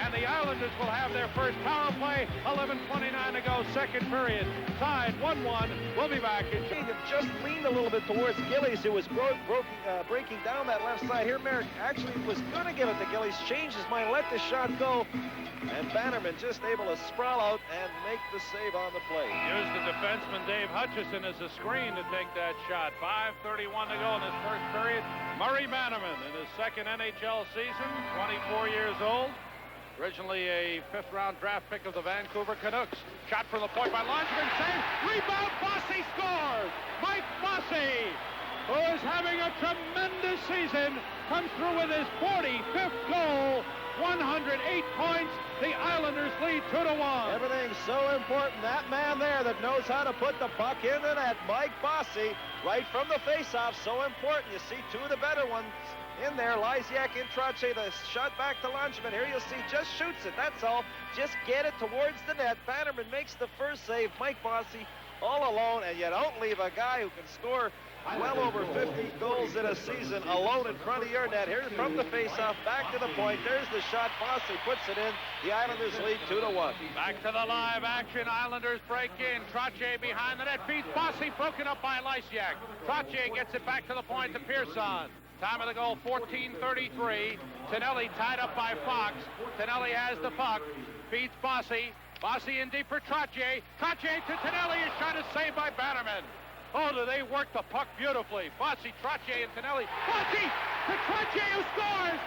And the Islanders will have their first power play. 11:29 to go, second period. Tied 1-1. We'll be back. Just leaned a little bit towards Gillies, who was breaking down that left side. Here Merrick actually was going to give it to Gillies. Changed his mind, let the shot go. And Bannerman just able to sprawl out and make the save on the play. Here's the defenseman Dave Hutchison as a screen to take that shot. 5:31 to go in this first period. Murray Bannerman in his second NHL season, 24 years old. Originally a 5th-round draft pick of the Vancouver Canucks. Shot from the point by Langevin. Save. Rebound. Bossy scores. Mike Bossy, who is having a tremendous season, comes through with his 45th goal. 108 points. The Islanders lead 2-1. Everything's so important. That man there that knows how to put the puck in the net, Mike Bossy, right from the faceoff. So important. You see 2 of the better ones in there. Lysiak and Trottier. The shot back to Langevin. Here you'll see just shoots it. That's all. Just get it towards the net. Bannerman makes the first save. Mike Bossy all alone, and you don't leave a guy who can score well over 50 goals in a season alone in front of your net. Here's from the faceoff, back to the point. There's the shot. Bossy puts it in. The Islanders lead 2-1. Back to the live action. Islanders break in. Trottier behind the net. Beats Bossy. Broken up by Lysiak. Trottier gets it back to the point to Pearson. Time of the goal, 14:33. Tonelli tied up by Fox. Tonelli has the puck. Beats Bossy. Bossy in deep for Trottier. Trottier to Tonelli. His shot is saved by Bannerman. Oh, do they work the puck beautifully. Bossy, Trottier, and Tonelli. Bossy to Trottier, who scores!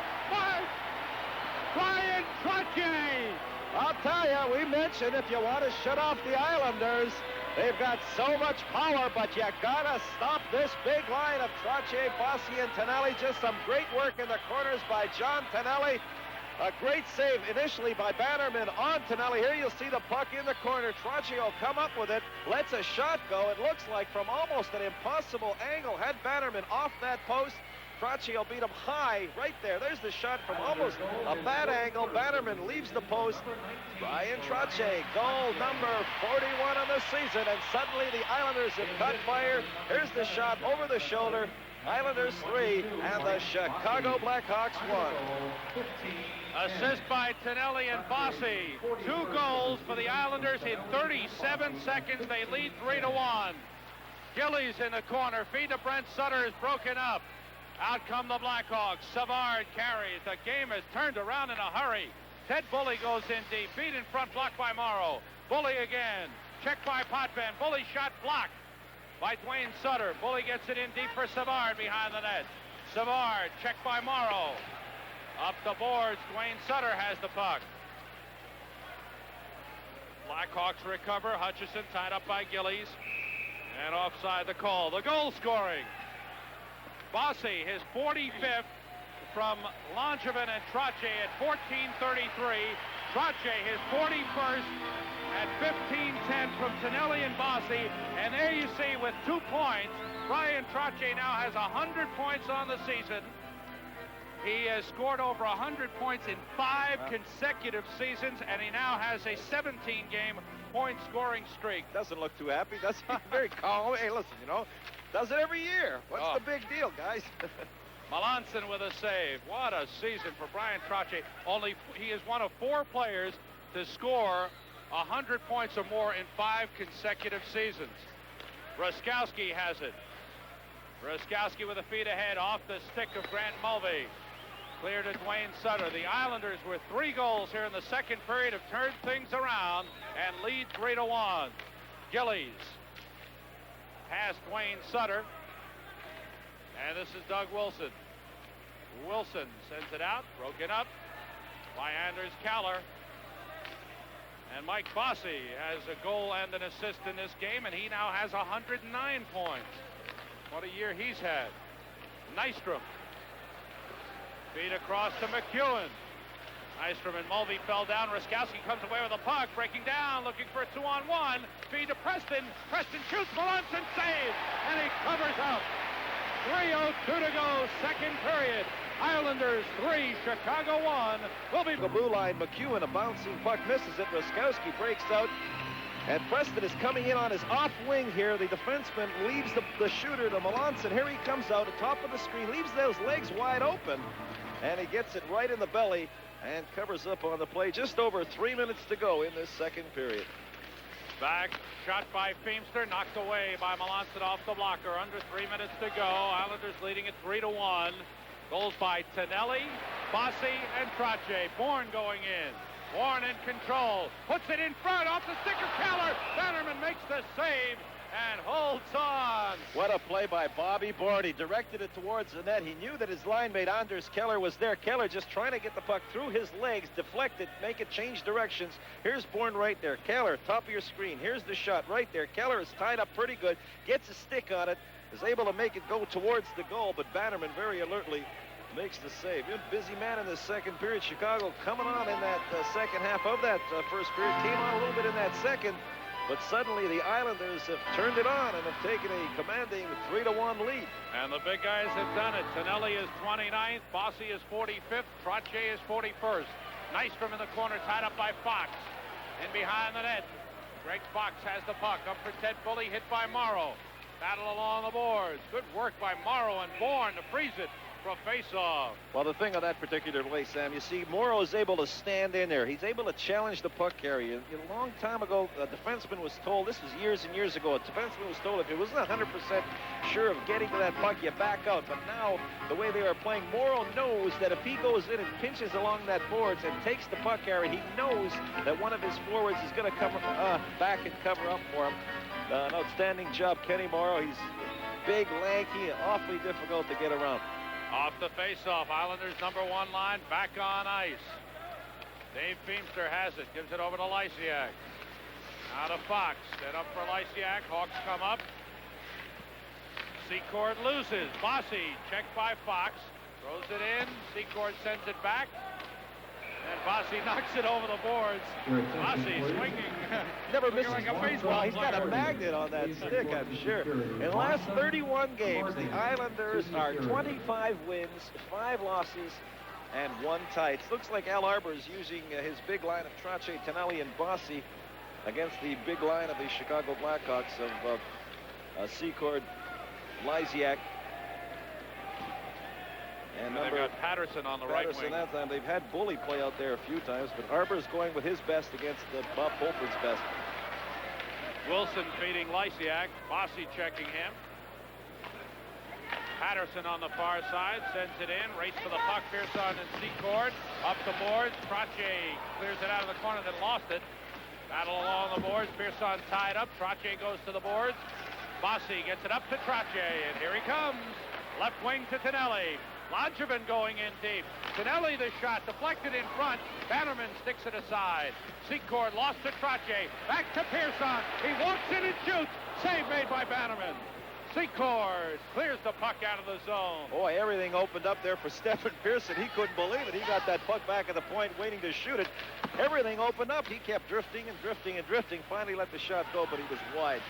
Brian Trottier! I'll tell you, we mentioned if you want to shut off the Islanders, they've got so much power, but you gotta stop this big line of Trottier, Bossy, and Tonelli. Just some great work in the corners by John Tonelli. A great save initially by Bannerman on Tonelli. Here you'll see the puck in the corner. Trottier will come up with it, lets a shot go. It looks like from almost an impossible angle. Had Bannerman off that post, Trottier will beat him high right there. There's the shot from almost a bad angle. Bannerman leaves the post. Brian Trottier, goal number 41 on the season, and suddenly the Islanders have cut fire. Here's the shot over the shoulder. Islanders 3 and the Chicago Blackhawks 1. Assist by Tonelli and Bossy. 2 goals for the Islanders in 37 seconds. They lead 3-1. Gillies in the corner. Feed to Brent Sutter is broken up. Out come the Blackhawks. Savard carries. The game has turned around in a hurry. Ted Bully goes in deep. Feed in front, blocked by Morrow. Bully again. Checked by Potvin. Bully shot blocked by Dwayne Sutter. Bully gets it in deep for Savard behind the net. Savard checked by Morrow. Up the boards, Dwayne Sutter has the puck. Blackhawks recover. Hutchison tied up by Gillies. And offside the call. The goal scoring. Bossy, his 45th from Langevin and Trottier at 14:33. Trottier, his 41st at 15:10 from Tonelli and Bossy. And there you see with 2 points, Brian Trottier now has 100 points on the season. He has scored over 100 points in 5 consecutive seasons, and he now has a 17-game point scoring streak. Doesn't look too happy, does he? Very calm. Hey, listen, you know, does it every year. What's the big deal, guys? Melanson with a save. What a season for Brian Trottier. Only he is one of 4 players to score 100 points or more in 5 consecutive seasons. Ruskowski has it. Ruskowski with a feed ahead off the stick of Grant Mulvey. Clear to Dwayne Sutter. The Islanders with 3 goals here in the second period have turned things around and lead 3-1. Gillies past Dwayne Sutter. And this is Doug Wilson. Wilson sends it out, broken up by Anders Kaller. And Mike Bossy has a goal and an assist in this game, and he now has 109 points. What a year he's had. Nystrom. Feed across to McEwen. Nystrom and Mulvey fell down. Ruskowski comes away with a puck, breaking down, looking for a 2-on-1. Feed to Preston. Preston shoots. Melanson saves, and he covers up. 3:02 to go, second period. Islanders 3, Chicago 1. Will be the blue line. McEwen, a bouncing puck, misses it. Ruskowski breaks out. And Preston is coming in on his off wing here. The defenseman leaves the shooter to Melanson. Here he comes out at top of the screen, leaves those legs wide open. And he gets it right in the belly and covers up on the play. Just over 3 minutes to go in this second period. Back, shot by Feemster, knocked away by Melanson off the blocker. Under 3 minutes to go. Islanders leading at 3-1. Goals by Tonelli, Bossy, and Trottier. Bourne going in. Bourne in control. Puts it in front off the stick of Keller. Bannerman makes the save and holds on. What a play by Bobby Bourne. He directed it towards the net. He knew that his line mate Anders Keller was there. Keller just trying to get the puck through his legs, deflect it, make it change directions. Here's Bourne right there. Keller, top of your screen. Here's the shot right there. Keller is tied up pretty good, gets a stick on it, is able to make it go towards the goal, but Bannerman very alertly makes the save. Good busy man in the second period. Chicago coming on in that second half of that first period. Came on a little bit in that second, but suddenly the Islanders have turned it on and have taken a commanding 3-1 lead. And the big guys have done it. Tonelli is 29th. Bossy is 45th. Trottier is 41st. Nystrom in the corner, tied up by Fox. And behind the net, Greg Fox has the puck. Up for Ted Bully, hit by Morrow. Battle along the boards. Good work by Morrow and Bourne to freeze it from face-off. Well, the thing on that particular play, Sam, you see, Morrow is able to stand in there. He's able to challenge the puck carrier. A long time ago, a defenseman was told, this was years and years ago, a defenseman was told if he wasn't 100% sure of getting to that puck, you back out. But now, the way they are playing, Morrow knows that if he goes in and pinches along that boards and takes the puck carrier, he knows that one of his forwards is going to come back and cover up for him. An outstanding job, Kenny Morrow. He's big, lanky, and awfully difficult to get around. Off the face-off, Islanders #1 line back on ice. Dave Feimster has it, gives it over to Lysiak. Now to Fox, set up for Lysiak. Hawks come up. Secord loses. Bossy checked by Fox, throws it in. Secord sends it back. And Bossy knocks it over the boards. Bossy swinging. Never misses like a one baseball He's got a player. magnet on that stick, I'm sure. In the last 31 games, the Islanders are 25 wins, 5 losses, and 1 tie. It looks like Al Arbor is using his big line of Trottier, Tonelli, and Bossy against the big line of the Chicago Blackhawks of Secord, Lysiak. And they've got Patterson on the right wing. That time. They've had Bully play out there a few times, but Arbor's going with his best against Bob Fulford's best. Wilson feeding Lysiak. Bossy checking him. Patterson on the far side sends it in. Race for the puck. Pearson and Secord up the boards. Trottier clears it out of the corner, then lost it. Battle along the boards. Pearson tied up. Trottier goes to the boards. Bossy gets it up to Trottier, and here he comes. Left wing to Tonelli. Langevin going in deep. Tonelli the shot deflected in front. Bannerman sticks it aside. Secord lost to Trottier. Back to Pearson. He walks in and shoots. Save made by Bannerman. Secord clears the puck out of the zone. Boy, everything opened up there for Stephen Pearson. He couldn't believe it. He got that puck back at the point waiting to shoot it. Everything opened up. He kept drifting and drifting and drifting. Finally let the shot go, but he was wide.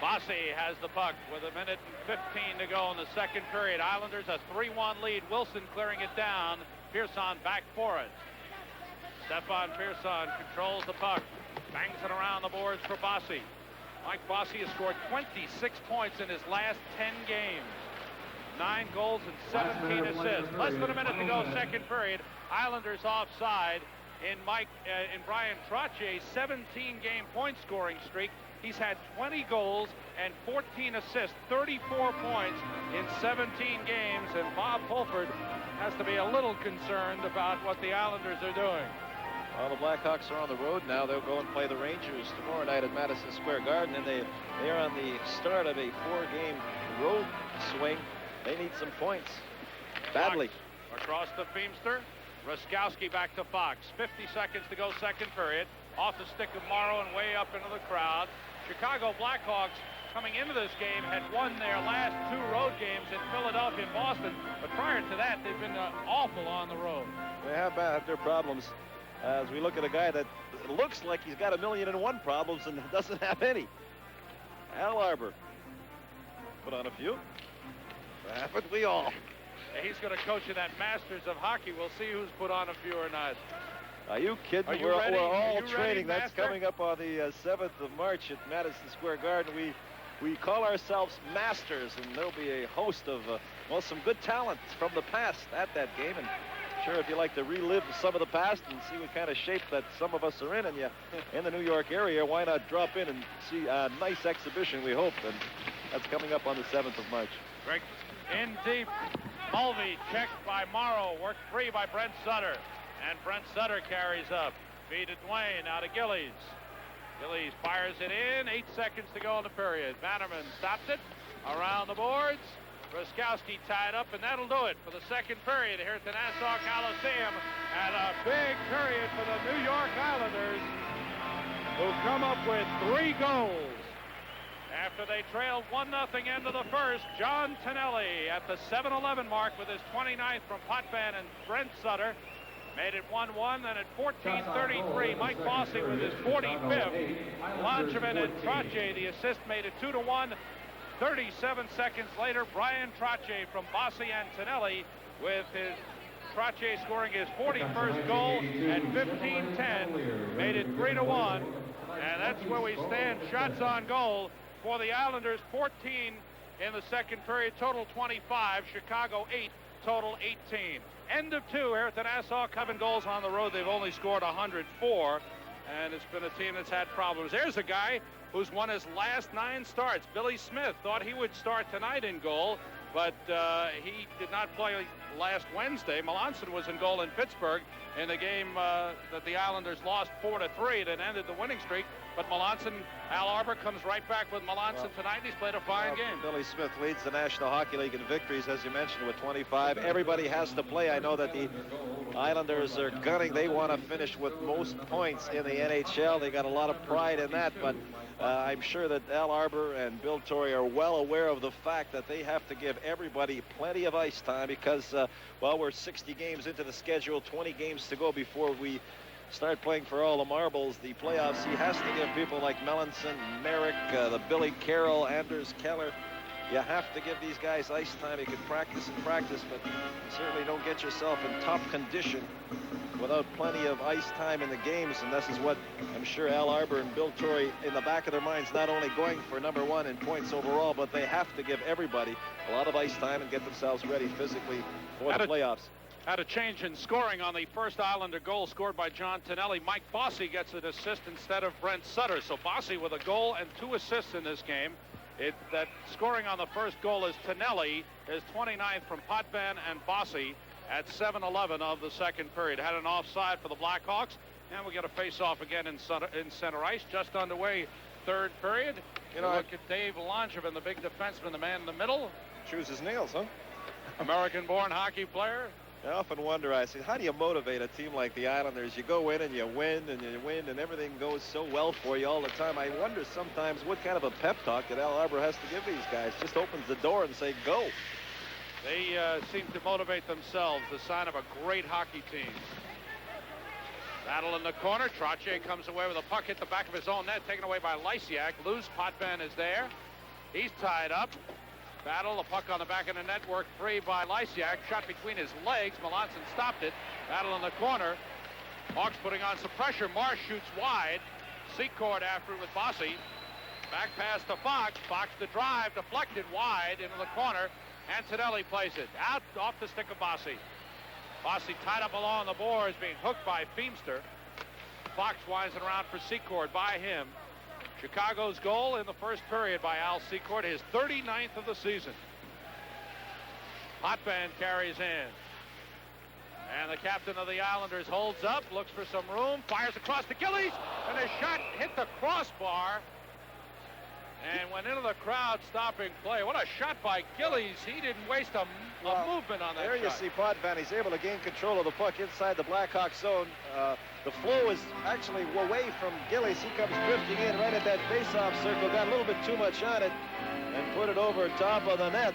Bossy has the puck with 1:15 to go in the second period. Islanders a 3-1 lead. Wilson clearing it down. Pearson back for it. Stefan Pearson controls the puck. Bangs it around the boards for Bossy. Mike Bossy has scored 26 points in his last 10 games. 9 goals and 17 assists. Less than a minute to go, second period. Islanders offside in Brian Trottier's 17-game point scoring streak. He's had 20 goals and 14 assists, 34 points in 17 games, and Bob Fulford has to be a little concerned about what the Islanders are doing. Well, the Blackhawks are on the road now. They'll go and play the Rangers tomorrow night at Madison Square Garden, and they are on the start of a 4-game road swing. They need some points badly. Fox across to Feimster. Ruskowski back to Fox. 50 seconds to go, second period. Off the stick of Morrow and way up into the crowd. Chicago Blackhawks coming into this game had won their last 2 road games in Philadelphia and Boston, but prior to that they've been awful on the road. They have had their problems. As we look at a guy that looks like he's got 1,000,001 problems and doesn't have any. Al Arbor put on a few. Haven't we all? He's going to coach in that Masters of Hockey. We'll see who's put on a few or not. Are you kidding? Are you we're ready? all Are you training. ready, That's Master? coming up on the 7th of March at Madison Square Garden. We call ourselves Masters, and there'll be a host of, well, some good talent from the past at that game. And sure, if you like to relive some of the past and see what kind of shape that some of us are in, and you in the New York area, why not drop in and see a nice exhibition, we hope. And that's coming up on the 7th of March. Greg in deep. Mulvey checked by Morrow, worked free by Brent Sutter. And Brent Sutter carries up. Feed to Dwayne, now to Gillies. Gillies fires it in. 8 seconds to go in the period. Bannerman stops it around the boards. Ruskowski tied up, and that'll do it for the second period here at the Nassau Coliseum. And a big period for the New York Islanders, who come up with 3 goals. After they trailed 1-0 into the first, John Tonelli at the 7-11 mark with his 29th from Potvin and Brent Sutter made it 1-1. Then at 14:33, Mike Bossy with his 45th. Langevin and Trottier, the assist, made it 2-1. 37 seconds later, Brian Trottier from Bossy and Tonelli with his Trottier scoring his 41st goal at 15:10, made it 3-1. And that's where we stand. Shots on goal for the Islanders, 14 in the second period. Total 25. Chicago 8. Total 18. End of 2 here at the Nassau Cup. In goals on the road, they've only scored 104. And it's been a team that's had problems. There's a guy who's won his last 9 starts. Billy Smith thought he would start tonight in goal, but he did not play last Wednesday. Melanson was in goal in Pittsburgh in the game that the Islanders lost 4-3 that ended the winning streak. But Melanson, Al Arbor comes right back with Melanson tonight, and he's played a fine game. Billy Smith leads the National Hockey League in victories, as you mentioned, with 25. Everybody has to play. I know that the Islanders are gunning. They want to finish with most points in the NHL. They got a lot of pride in that, but I'm sure that Al Arbor and Bill Torrey are well aware of the fact that they have to give everybody plenty of ice time because, well, we're 60 games into the schedule, 20 games to go before we start playing for all the marbles, the playoffs. He has to give people like Melanson, Merrick, the Billy Carroll, Anders Keller. You have to give these guys ice time. You can practice and practice, but you certainly don't get yourself in top condition without plenty of ice time in the games. And this is what I'm sure Al Arbor and Bill Torrey in the back of their minds, not only going for #1 in points overall, but they have to give everybody a lot of ice time and get themselves ready physically for the playoffs. Had a change in scoring on the first Islander goal scored by John Tonelli. Mike Bossy gets an assist instead of Brent Sutter. So Bossy with a goal and 2 assists in this game. That scoring on the first goal is Tonelli, his 29th from Potvin, and Bossy at 7:11 of the second period. Had an offside for the Blackhawks, and we get a face-off again in center ice. Just underway, third period. You know, look at Dave Langevin, the big defenseman, the man in the middle. Chews his nails, huh? American-born hockey player. I often wonder, I say, how do you motivate a team like the Islanders? You go in and you win and you win and everything goes so well for you all the time. I wonder sometimes what kind of a pep talk that Al Arbor has to give these guys. Just opens the door and say, go. They seem to motivate themselves, the sign of a great hockey team. Battle in the corner. Trottier comes away with a puck, hit the back of his own net, taken away by Lysiak. Loose. Potvin is there. He's tied up. Battle, the puck on the back of the net, worked free by Lysiak. Shot between his legs. Melanson stopped it. Battle in the corner. Hawks putting on some pressure. Marsh shoots wide. Secord after it with Bossy. Back pass to Fox. Fox the drive, deflected wide into the corner. Antonelli plays it out off the stick of Bossy. Bossy tied up along the boards, being hooked by Feemster. Fox winds it around for Secord by him. Chicago's goal in the first period by Al Secord, his 39th of the season. Potvin carries in. And the captain of the Islanders holds up, looks for some room, fires across the Gillies, and a shot hit the crossbar and went into the crowd, stopping play. What a shot by Gillies. He didn't waste a movement on that there shot. You see Potvin. He's able to gain control of the puck inside the Blackhawks zone. The flow is actually away from Gillies. He comes drifting in right at that face-off circle, got a little bit too much on it, and put it over top of the net.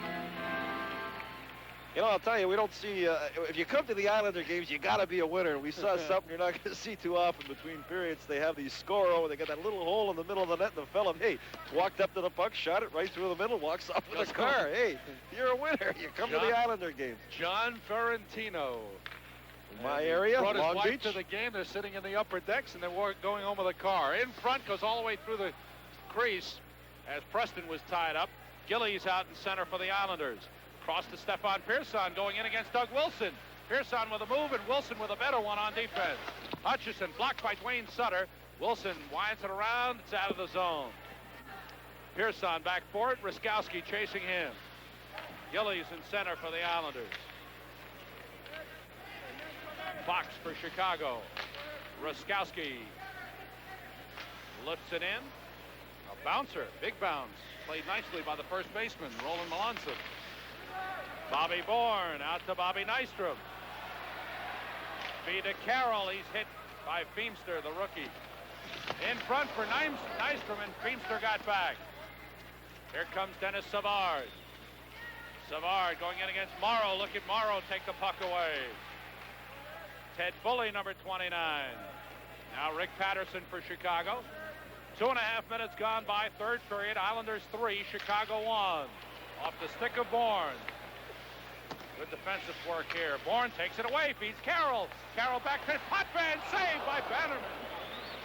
You know, I'll tell you, we don't see, if you come to the Islander games, you got to be a winner. We saw something you're not going to see too often between periods. They have these score-o, they got that little hole in the middle of the net, and the fella, hey, walked up to the puck, shot it right through the middle, walks off with a car. Hey, you're a winner. You come to the Islander games. John Ferrantino. My area, brought his Long wife Beach. to the game. They're sitting in the upper decks, and they're going home with a car. In front, goes all the way through the crease as Preston was tied up. Gillies out in center for the Islanders. Cross to Stefan Pearson, going in against Doug Wilson. Pearson with a move, and Wilson with a better one on defense. Hutchison blocked by Dwayne Sutter. Wilson winds it around. It's out of the zone. Pearson back for it. Ruskowski chasing him. Gillies in center for the Islanders. Fox for Chicago. Ruskowski lifts it in. A bouncer, big bounce. Played nicely by the first baseman, Roland Melanson. Bobby Bourne out to Bobby Nystrom. Feed to Carroll. He's hit by Feemster, the rookie. In front for Nystrom, and Feemster got back. Here comes Dennis Savard. Savard going in against Morrow. Look at Morrow take the puck away. Ted Bully, number 29. Now Rick Patterson for Chicago. 2.5 minutes gone by, third period. Islanders 3, Chicago 1. Off the stick of Bourne. Good defensive work here. Bourne takes it away, feeds Carroll. Carroll back to Potvin, saved by Bannerman.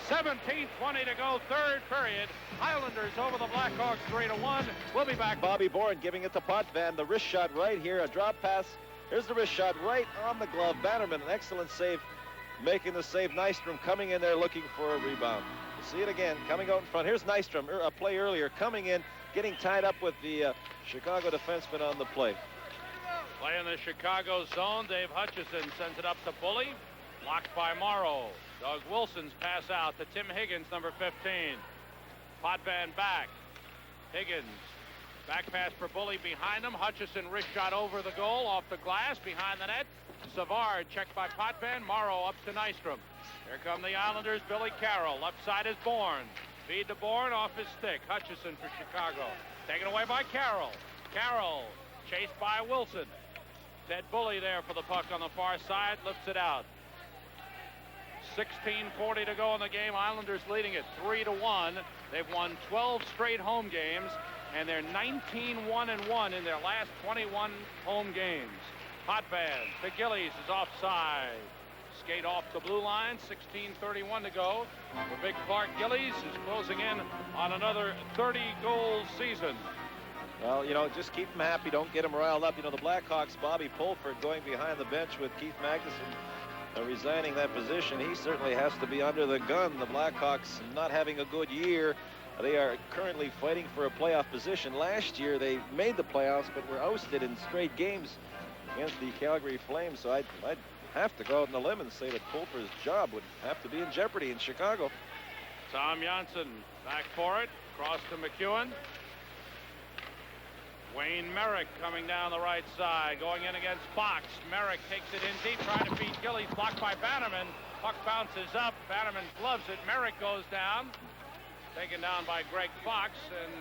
17:20 to go, third period. Islanders over the Blackhawks 3-1. We'll be back. Bobby Bourne giving it to Potvin. The wrist shot right here, a drop pass. Here's the wrist shot right on the glove. Bannerman, an excellent save, making the save. Nystrom coming in there looking for a rebound. See it again, coming out in front. Here's Nystrom, a play earlier, coming in, getting tied up with the Chicago defenseman on the play. Play in the Chicago zone. Dave Hutchison sends it up to Bully. Blocked by Morrow. Doug Wilson's pass out to Tim Higgins, number 15. Potvin back. Higgins. Back pass for Bully behind him. Hutchison wrist shot over the goal, off the glass, behind the net. Savard checked by Potvin. Morrow up to Nystrom. Here come the Islanders. Billy Carroll. Left side is Bourne. Feed to Bourne off his stick. Hutchison for Chicago. Taken away by Carroll. Carroll chased by Wilson. Ted Bully there for the puck on the far side. Lifts it out. 16:40 to go in the game. Islanders leading it 3-1. They've won 12 straight home games, and they're 19-1-1 in their last 21 home games. Potvin to Gillies is offside. Skate off the blue line. 16:31 to go. For Big Clark, Gillies is closing in on another 30-goal season. Well, you know, just keep them happy. Don't get them riled up. You know, the Blackhawks, Bobby Pulford going behind the bench with Keith Magnuson resigning that position. He certainly has to be under the gun. The Blackhawks not having a good year. They are currently fighting for a playoff position. Last year they made the playoffs but were ousted in straight games against the Calgary Flames. So I'd have to go out on a limb and say that Pulford's job would have to be in jeopardy in Chicago. Tom Janssen back for it. Cross to McEwen. Wayne Merrick coming down the right side, going in against Fox. Merrick takes it in deep, trying to feed Gillies, blocked by Bannerman. Puck bounces up, Bannerman gloves it, Merrick goes down. Taken down by Greg Fox, and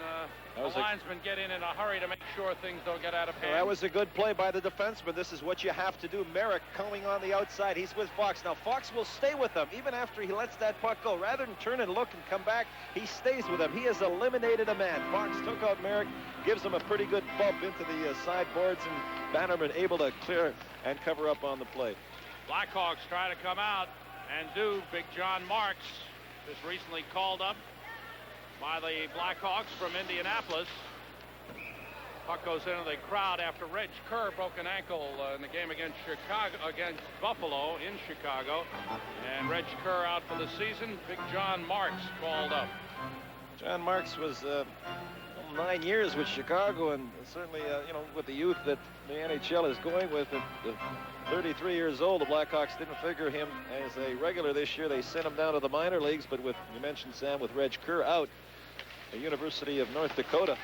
the linesmen get in a hurry to make sure things don't get out of hand. That was a good play by the defenseman. This is what you have to do. Merrick coming on the outside. He's with Fox. Now, Fox will stay with him even after he lets that puck go. Rather than turn and look and come back, he stays with him. He has eliminated a man. Fox took out Merrick, gives him a pretty good bump into the sideboards, and Bannerman able to clear and cover up on the play. Blackhawks try to come out and do. Big John Marks, just recently called up by the Blackhawks from Indianapolis. Puck goes into the crowd after Reg Kerr broke an ankle in the game against Buffalo in Chicago, and Reg Kerr out for the season. Big John Marks called up. John Marks was 9 years with Chicago, and certainly you know, with the youth that the NHL is going with, at 33 years old, the Blackhawks didn't figure him as a regular this year. They sent him down to the minor leagues, but with, you mentioned Sam, with Reg Kerr out, the University of North Dakota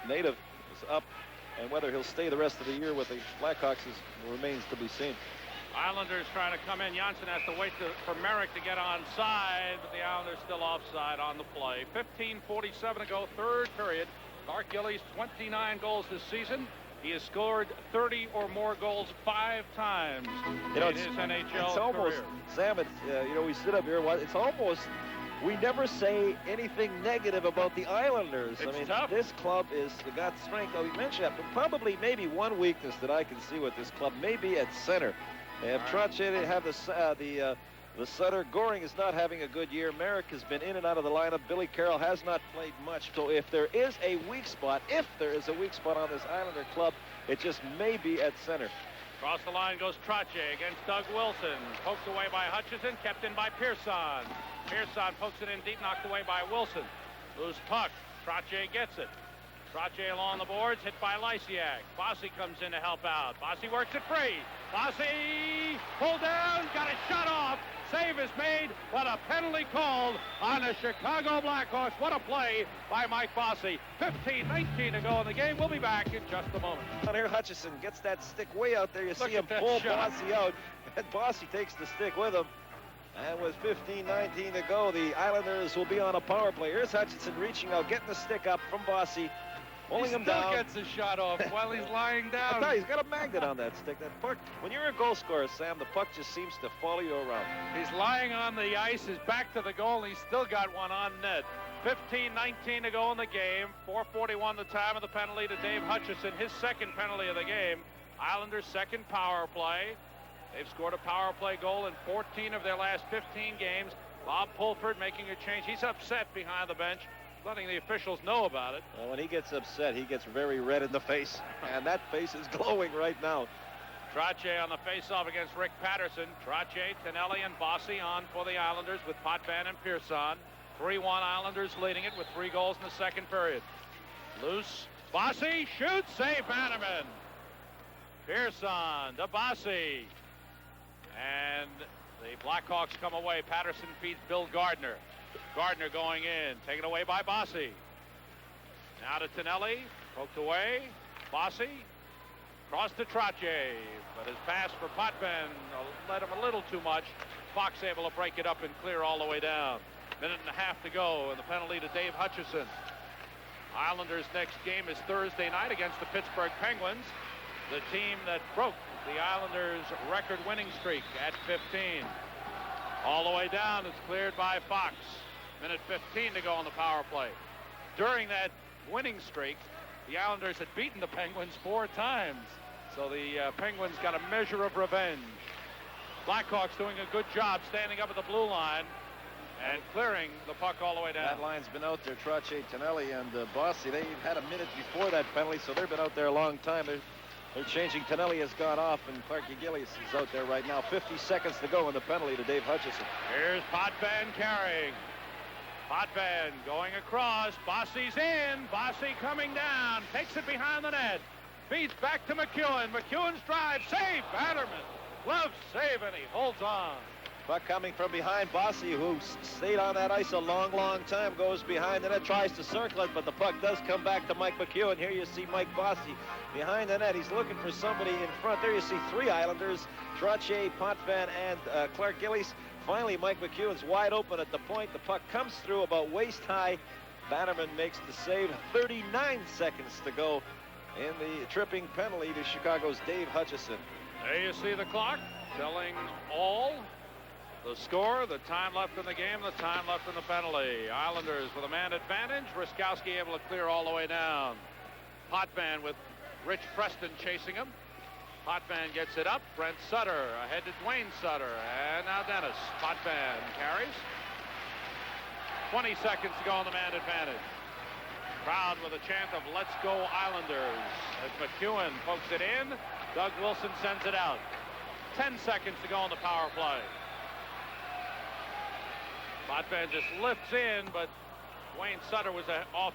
native is up, and whether he'll stay the rest of the year with the Blackhawks remains to be seen. Islanders trying to come in. Janssen has to wait for Merrick to get onside, but the Islanders still offside on the play. 15:47 to go, third period. Clark Gillies, 29 goals this season. He has scored 30 or more goals 5 times in his NHL it's almost, career. Sam, it's, you know, we sit up here, it's almost, we never say anything negative about the Islanders. It's I mean, tough. This club is got strength. Oh, you mentioned that, but probably maybe one weakness that I can see with this club, maybe at center. They have Trottier, they have the center. Goring is not having a good year. Merrick has been in and out of the lineup. Billy Carroll has not played much. So if there is a weak spot, on this Islander club, it just may be at center. Across the line goes Trottier against Doug Wilson. Poked away by Hutchison, kept in by Pearson. Pearson pokes it in deep, knocked away by Wilson. Loose puck. Trottier gets it. Trottier along the boards, hit by Lysiak. Bossy comes in to help out. Bossy works it free. Bossy pulled down, got a shot off. Save is made, but a penalty called on the Chicago Blackhawks. What a play by Mike Bossy. 15:19 to go in the game. We'll be back in just a moment. Down here, Hutchison gets that stick way out there. You Look see him at that pull shot. Bossy out, and Bossy takes the stick with him. And with 15:19 to go, the Islanders will be on a power play. Here's Hutchison reaching out, getting the stick up from Bossy, pulling him down. He still gets a shot off while he's lying down. I'll tell you, he's got a magnet on that stick. That puck, when you're a goal scorer, Sam, the puck just seems to follow you around. He's lying on the ice, his back to the goal, and he's still got one on net. 15:19 to go in the game. 4:41 the time of the penalty to Dave Hutchison, his second penalty of the game. Islanders' second power play. They've scored a power play goal in 14 of their last 15 games. Bob Pulford making a change. He's upset behind the bench, letting the officials know about it. Well, when he gets upset, he gets very red in the face, and that face is glowing right now. Trottier on the face-off against Rick Patterson. Trottier, Tonelli, and Bossy on for the Islanders with Potvin and Pearson. 3-1 Islanders leading it with 3 goals in the second period. Loose. Bossy shoots. Save Bannerman. Pearson to Bossy. And the Blackhawks come away. Patterson feeds Bill Gardner. Gardner going in. Taken away by Bossy. Now to Tonelli. Poked away. Bossy. Cross to Trottier. But his pass for Potvin led him a little too much. Fox able to break it up and clear all the way down. Minute and a half to go, and the penalty to Dave Hutchison. Islanders' next game is Thursday night against the Pittsburgh Penguins, the team that broke the Islanders' record winning streak at 15. All the way down, it's cleared by Fox. Minute 15 to go on the power play. During that winning streak, the Islanders had beaten the Penguins 4 times. So the Penguins got a measure of revenge. Blackhawks doing a good job standing up at the blue line and clearing the puck all the way down. That line's been out there. Trottier, Tonelli, and Bossy. They had a minute before that penalty, so they've been out there a long time. They're changing. Tonelli has gone off, and Clarky Gillies is out there right now. 50 seconds to go in the penalty to Dave Hutchison. Here's Potvin carrying. Potvin going across. Bossy's in. Bossy coming down. Takes it behind the net. Feeds back to McEwen. McEwen's drive. Save. Bannerman. Glove save, and he holds on. Puck coming from behind. Bossy, who stayed on that ice a long, long time, goes behind the net, tries to circle it, but the puck does come back to Mike McEwen. Here you see Mike Bossy behind the net. He's looking for somebody in front. There you see 3 Islanders, Trottier, Potvin, and Clark Gillies. Finally, Mike McEwen's wide open at the point. The puck comes through about waist high. Bannerman makes the save. 39 seconds to go in the tripping penalty to Chicago's Dave Hutchison. There you see the clock telling all. The score, the time left in the game, the time left in the penalty. Islanders with a man advantage. Ruskowski able to clear all the way down. Potvin with Rich Preston chasing him. Potvin gets it up. Brent Sutter ahead to Dwayne Sutter. And now Dennis. Potvin carries. 20 seconds to go on the man advantage. Crowd with a chant of "Let's go Islanders" as McEwen pokes it in. Doug Wilson sends it out. 10 seconds to go on the power play. Potvin just lifts in, but Dwayne Sutter was off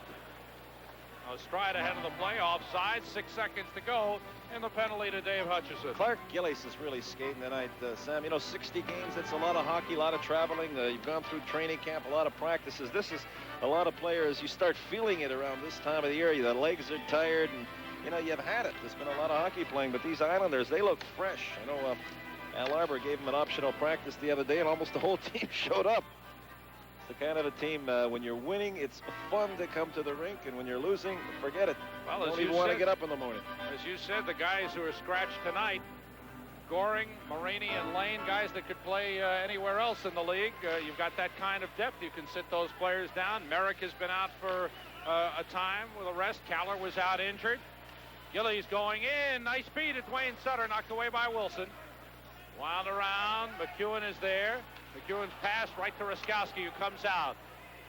a stride ahead of the play, offside. 6 seconds to go, and the penalty to Dave Hutchison. Clark Gillies is really skating tonight, Sam. You know, 60 games, that's a lot of hockey, a lot of traveling. You've gone through training camp, a lot of practices. This is a lot of players. You start feeling it around this time of the year. The legs are tired, and, you know, you've had it. There's been a lot of hockey playing, but these Islanders, they look fresh. I know Al Arbor gave them an optional practice the other day, and almost the whole team showed up. It's the kind of a team, when you're winning, it's fun to come to the rink, and when you're losing, forget it. Well, you don't even want to get up in the morning. As you said, the guys who are scratched tonight, Goring, Marini, and Lane, guys that could play anywhere else in the league. You've got that kind of depth. You can sit those players down. Merrick has been out for a time with a rest. Caller was out injured. Gillies going in. Nice speed at Dwayne Sutter, knocked away by Wilson. Wound around. McEwen is there. McEwen's pass right to Ruskowski, who comes out.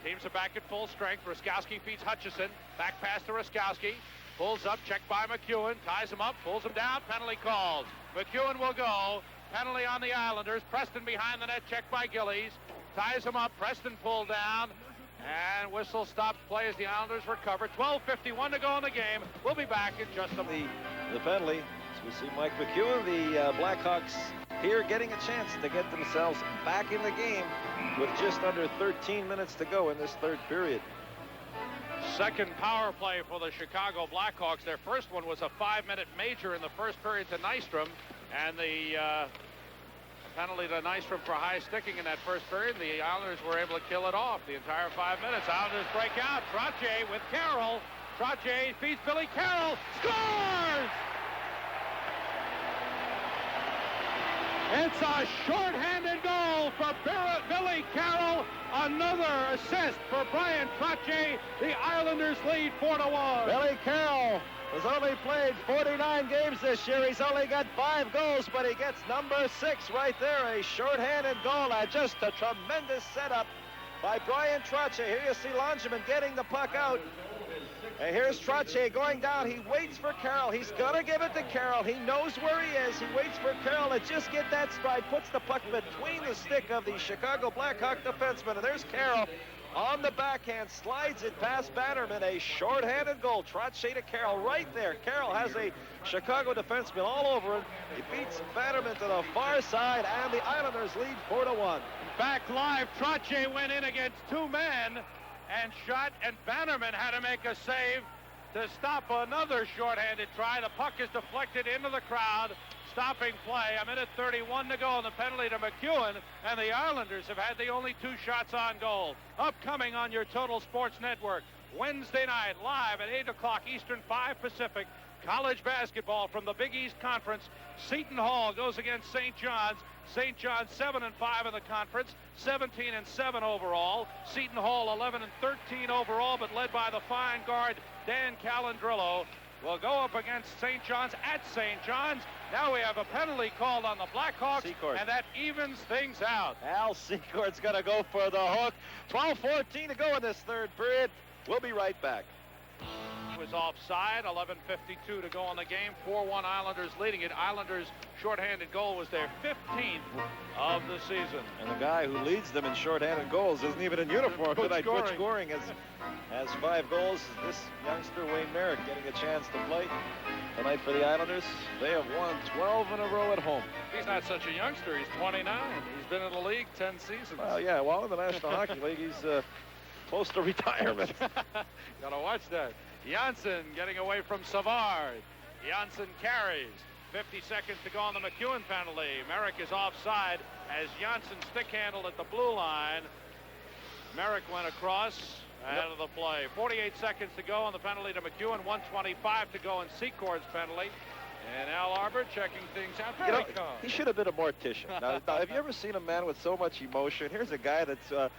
Teams are back at full strength. Ruskowski feeds Hutchison. Back pass to Ruskowski. Pulls up, checked by McEwen. Ties him up, pulls him down. Penalty called. McEwen will go. Penalty on the Islanders. Preston behind the net, checked by Gillies. Ties him up. Preston pulled down. And whistle stops play as the Islanders recover. 12:51 to go in the game. We'll be back in just a moment. The penalty. As we see Mike McEwen, the Blackhawks here getting a chance to get themselves back in the game with just under 13 minutes to go in this third period. Second power play for the Chicago Blackhawks. Their first one was a 5-minute major in the first period to Nystrom, and the penalty to Nystrom for high sticking in that first period. The Islanders were able to kill it off the entire 5 minutes. Islanders break out. Trottier with Carroll. Trottier feeds Billy Carroll. Scores! It's a shorthanded goal for Billy Carroll. A Another assist for Brian Trottier. The Islanders lead 4-1. Billy Carroll has only played 49 games this year. He's only got 5 goals, but he gets number 6 right there. A shorthanded goal. Just a tremendous setup by Brian Trottier. Here you see Langevin getting the puck out. And here's Trottier going down. He waits for Carroll. He's going to give it to Carroll. He knows where he is. He waits for Carroll to just get that stride. Puts the puck between the stick of the Chicago Blackhawk defenseman. And there's Carroll on the backhand. Slides it past Bannerman. A shorthanded goal. Trottier to Carroll right there. Carroll has a Chicago defenseman all over him. He beats Bannerman to the far side. And the Islanders lead 4-1. Back live, Trottier went in against 2 men and shot, and Bannerman had to make a save to stop another shorthanded try. The puck is deflected into the crowd. Stopping play. 1:31 to go on the penalty to McEwen, and the Islanders have had the only 2 shots on goal. Upcoming on your Total Sports Network, Wednesday night, live at 8 o'clock Eastern, 5 Pacific, college basketball from the Big East Conference. Seton Hall goes against St. John's. St. John's 7-5 in the conference, 17-7 overall. Seton Hall 11-13 overall, but led by the fine guard Dan Calandrillo. Will go up against St. John's at St. John's. Now we have a penalty called on the Blackhawks, Secord. and that evens things out. Al Secord's going to go for the hook. 12:14 to go in this third period. We'll be right back. Was offside. 11:52 to go on the game. 4-1 Islanders leading it. Islanders shorthanded goal was their 15th of the season. And the guy who leads them in shorthanded goals isn't even in uniform tonight. Butch Goring has 5 goals. This youngster, Wayne Merrick, getting a chance to play tonight for the Islanders. They have won 12 in a row at home. He's not such a youngster. He's 29. He's been in the league 10 seasons. Well, yeah, well, in the National Hockey League, he's close to retirement. Gotta watch that. Janssen getting away from Savard. Janssen carries. 50 seconds to go on the McEwen penalty. Merrick is offside as Janssen stick handled at the blue line. Merrick went across out of the play. 48 seconds to go on the penalty to McEwen. 1:25 to go in Secord's penalty. And Al Arbor checking things out. You know, he should have been a mortician. Now, have you ever seen a man with so much emotion? Here's a guy that's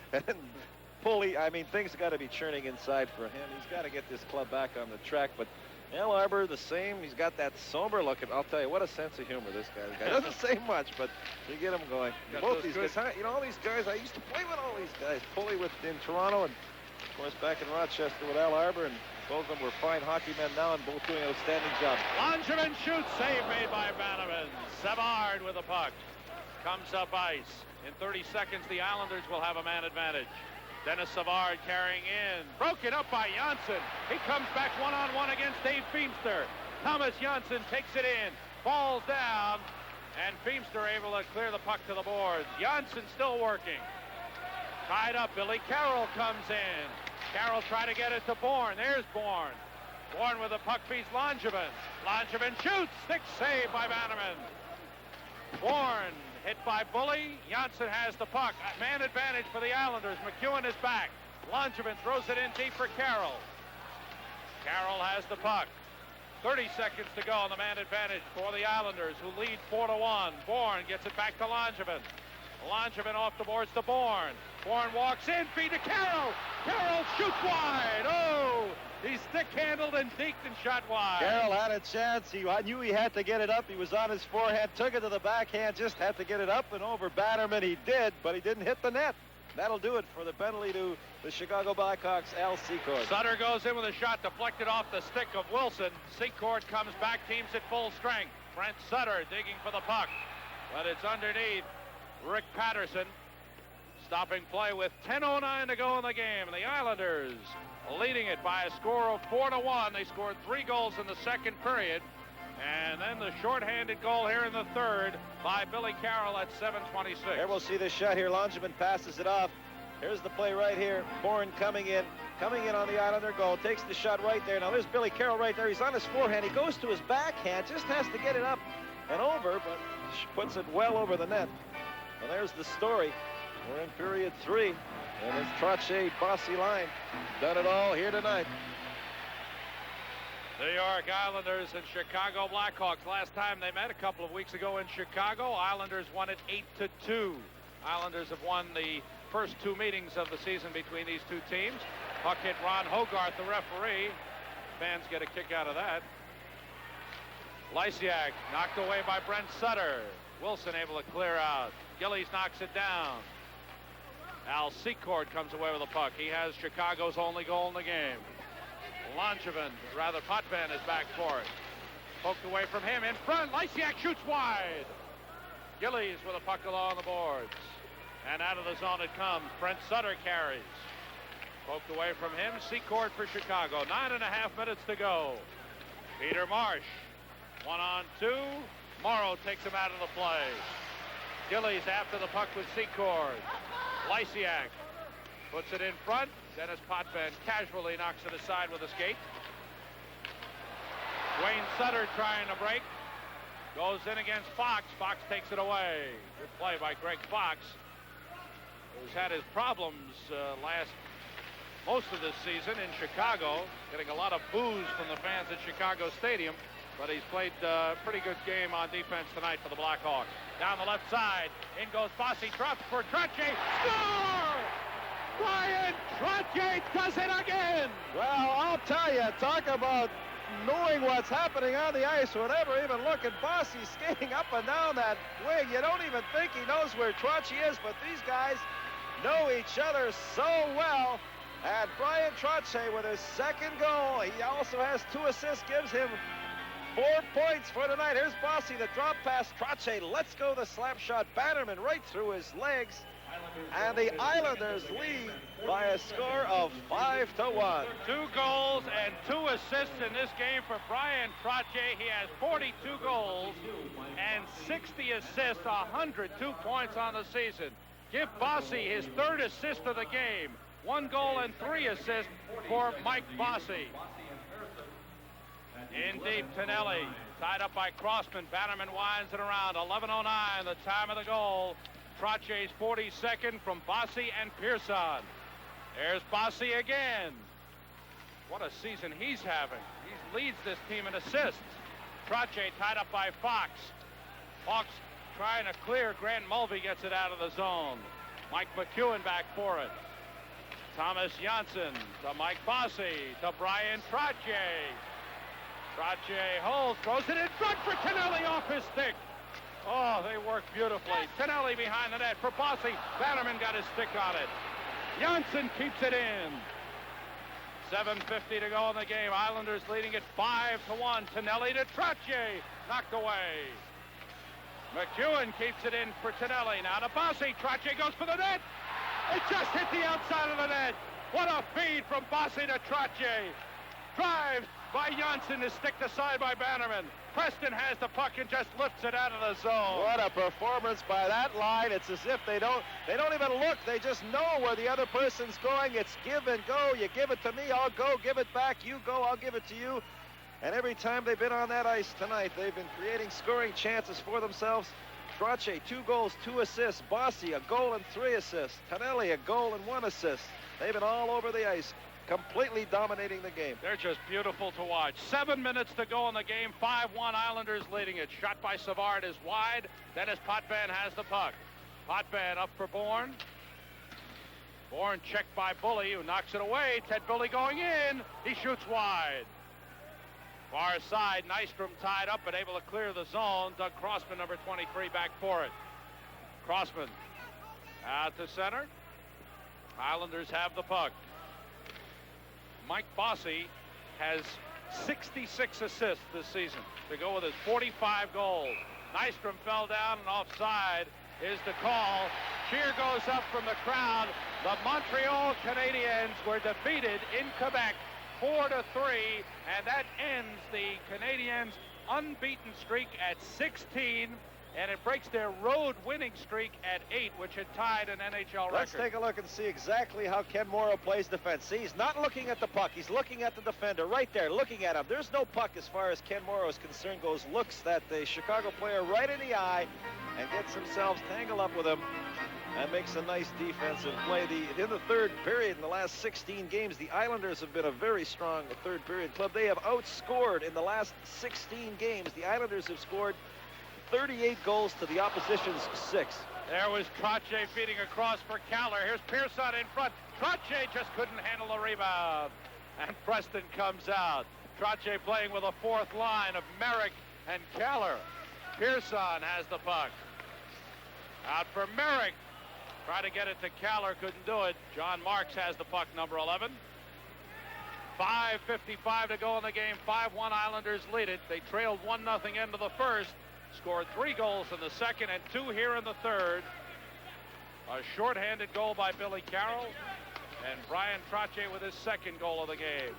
fully, things got to be churning inside for him. He's got to get this club back on the track. But Al Arbor, the same. He's got that somber look. And I'll tell you, what a sense of humor this guy doesn't say much, but you get him going. Both these guys, all these guys, I used to play with all these guys. Pulley in Toronto, and of course back in Rochester with Al Arbor, and both of them were fine hockey men now, and both doing an outstanding job. Langevin shoots, save made by Bannerman. Savard with the puck. Comes up ice. In 30 seconds, the Islanders will have a man advantage. Dennis Savard carrying in. Broken up by Janssen. He comes back one-on-one against Dave Feemster. Thomas Janssen takes it in. Falls down. And Feemster able to clear the puck to the boards. Janssen still working. Tied up. Billy Carroll comes in. Carroll trying to get it to Bourne. There's Bourne. Bourne with the puck beats Langevin. Langevin shoots. Stick save by Bannerman. Bourne hit by Bully. Janssen has the puck. Man advantage for the Islanders. McEwen is back. Langevin throws it in deep for Carroll. Carroll has the puck. 30 seconds to go on the man advantage for the Islanders, who lead 4-1. Bourne gets it back to Langevin. Langevin off the boards to Bourne. Bourne walks in, feed to Carroll. Carroll shoots wide. Oh, he's stick-handled and deked and shot wide. Carroll had a chance. He knew he had to get it up. He was on his forehand, took it to the backhand, just had to get it up and over Bannerman. He did, but he didn't hit the net. That'll do it for the penalty to the Chicago Blackhawks, Al Secord. Sutter goes in with a shot deflected off the stick of Wilson. Secord comes back, teams at full strength. Brent Sutter digging for the puck, but it's underneath Rick Patterson. Stopping play with 10:09 to go in the game. The Islanders leading it by a score of 4-1. They scored 3 goals in the second period. And then the shorthanded goal here in the third by Billy Carroll at 7:26. Here we'll see this shot here. Langevin passes it off. Here's the play right here. Bourne coming in on the Islander goal. Takes the shot right there. Now there's Billy Carroll right there. He's on his forehand. He goes to his backhand. Just has to get it up and over, but puts it well over the net. And there's the story. We're in period 3. And it's Trottier, Bossy line. Done it all here tonight. New York Islanders and Chicago Blackhawks. Last time they met a couple of weeks ago in Chicago, Islanders won it 8-2. Islanders have won the first two meetings of the season between these two teams. Puck hit Ron Hogarth, the referee. Fans get a kick out of that. Lysiak knocked away by Brent Sutter. Wilson able to clear out. Gillies knocks it down. Al Secord comes away with the puck. He has Chicago's only goal in the game. Potvin is back for it. Poked away from him in front. Lysiak shoots wide. Gillies with a puck along the boards. And out of the zone it comes. Brent Sutter carries. Poked away from him. Secord for Chicago. 9.5 minutes to go. Peter Marsh. 1-on-2. Morrow takes him out of the play. Gillies after the puck with Secord. Lysiak puts it in front. Dennis Potvin casually knocks it aside with a skate. Wayne Sutter trying to break. Goes in against Fox. Fox takes it away. Good play by Greg Fox, who's had his problems most of this season in Chicago, getting a lot of boos from the fans at Chicago Stadium, but he's played a pretty good game on defense tonight for the Blackhawks. Down the left side, in goes Bossy, drops for Trottier, score! Brian Trottier does it again! Well, I'll tell you, talk about knowing what's happening on the ice, whatever. Even look at Bossy skating up and down that wing. You don't even think he knows where Trottier is, but these guys know each other so well. And Brian Trottier with his second goal. He also has 2 assists, gives him 4 points for tonight. Here's Bossy, the drop pass. Trottier lets go the slap shot. Bannerman right through his legs. And the Islanders lead by a score of 5-1. 2 goals and 2 assists in this game for Brian Trottier. He has 42 goals and 60 assists, 102 points on the season. Give Bossy his 3rd assist of the game. 1 goal and 3 assists for Mike Bossy. In deep, Tonelli tied up by Crossman. Bannerman winds it around. 11:09, the time of the goal. Trottier's 42nd from Bossy and Pearson. There's Bossy again. What a season he's having. He leads this team in assists. Trottier tied up by Fox. Fox trying to clear. Grant Mulvey gets it out of the zone. Mike McEwen back for it. Thomas Janssen to Mike Bossy to Brian Trottier. Trottier holds, throws it in front for Tonelli off his stick. Oh, they work beautifully. Tonelli behind the net for Bossy. Bannerman got his stick on it. Janssen keeps it in. 7:50 to go in the game. Islanders leading it 5-1. Tonelli to Trottier. Knocked away. McEwen keeps it in for Tonelli. Now to Bossy. Trottier goes for the net. It just hit the outside of the net. What a feed from Bossy to Trottier. Drives by Janssen is sticked aside by Bannerman. Preston has the puck and just lifts it out of the zone. What a performance by that line. It's as if they don't even look. They just know where the other person's going. It's give and go. You give it to me, I'll go. Give it back. You go, I'll give it to you. And every time they've been on that ice tonight, they've been creating scoring chances for themselves. Trottier, 2 goals, 2 assists. Bossy, a goal and 3 assists. Tonelli, a goal and 1 assist. They've been all over the ice, completely dominating the game. They're just beautiful to watch. 7 minutes to go in the game. 5-1 Islanders leading it. Shot by Savard is wide. Dennis Potvin has the puck. Potvin up for Bourne. Bourne checked by Bully, who knocks it away. Ted Bully going in. He shoots wide. Far side, Nystrom tied up but able to clear the zone. Doug Crossman, number 23, back for it. Crossman out to center. Islanders have the puck. Mike Bossy has 66 assists this season to go with his 45 goals. Nystrom fell down and offside is the call. Cheer goes up from the crowd. The Montreal Canadiens were defeated in Quebec 4-3, and that ends the Canadiens' unbeaten streak at 16, and it breaks their road winning streak at 8, which had tied an NHL record. Let's take a look and see exactly how Ken Morrow plays defense. See, he's not looking at the puck. He's looking at the defender right there, looking at him. There's no puck as far as Ken Morrow is concerned goes. Looks at the Chicago player right in the eye and gets themselves tangled up with him and makes a nice defensive play. In the 3rd period, in the last 16 games, the Islanders have been a very strong 3rd period club. They have outscored in the last 16 games. The Islanders have scored 38 goals to the opposition's 6. There was Trottier feeding across for Caller. Here's Pearson in front. Trottier just couldn't handle the rebound. And Preston comes out. Trottier playing with a fourth line of Merrick and Caller. Pearson has the puck. Out for Merrick. Tried to get it to Caller, couldn't do it. John Marks has the puck, number 11. 5:55 to go in the game. 5-1 Islanders lead it. They trailed 1-0 into the first. Scored 3 goals in the second and 2 here in the third. A shorthanded goal by Billy Carroll. And Brian Trottier with his second goal of the game.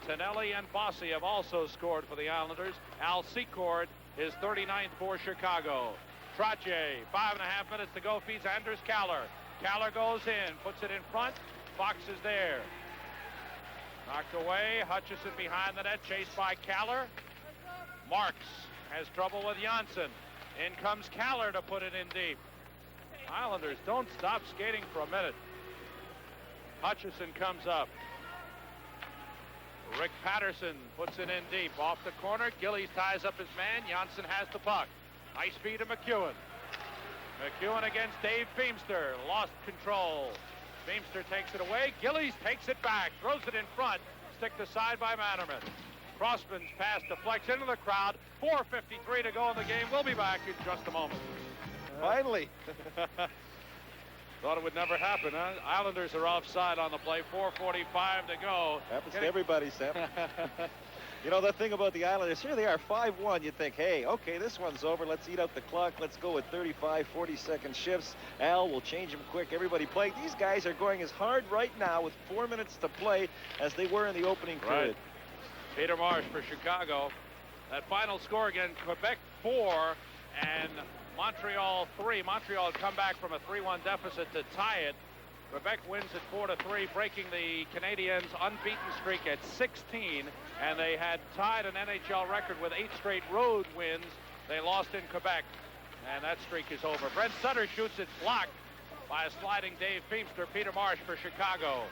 Tonelli and Bossy have also scored for the Islanders. Al Secord is 39th for Chicago. Trottier, 5.5 minutes to go, feeds Anders Caller. Caller goes in, puts it in front. Fox is there. Knocked away. Hutchison behind the net, chased by Caller. Marks has trouble with Janssen. In comes Caller to put it in deep. Islanders don't stop skating for a minute. Hutchison comes up. Rick Patterson puts it in deep. Off the corner, Gillies ties up his man. Janssen has the puck. Nice feed to McEwen. McEwen against Dave Feemster. Lost control. Feemster takes it away. Gillies takes it back. Throws it in front. Sticked aside by Matterman. Crossman's pass deflects into the crowd. 4:53 to go in the game. We'll be back in just a moment. Finally. Thought it would never happen, huh? Islanders are offside on the play. 4:45 to go. Happens to everybody, Sam. You know, the thing about the Islanders, here they are, 5-1. You think, hey, okay, this one's over. Let's eat up the clock. Let's go with 35, 40-second shifts. Al will change them quick. Everybody play. These guys are going as hard right now with 4 minutes to play as they were in the opening period. Peter Marsh for Chicago. That final score again, Quebec 4 and Montreal 3. Montreal come back from a 3-1 deficit to tie it. Quebec wins at 4-3, breaking the Canadiens' unbeaten streak at 16, and they had tied an NHL record with 8 straight road wins. They lost in Quebec, and that streak is over. Brent Sutter shoots it, blocked by a sliding Dave Feemster. Peter Marsh for Chicago.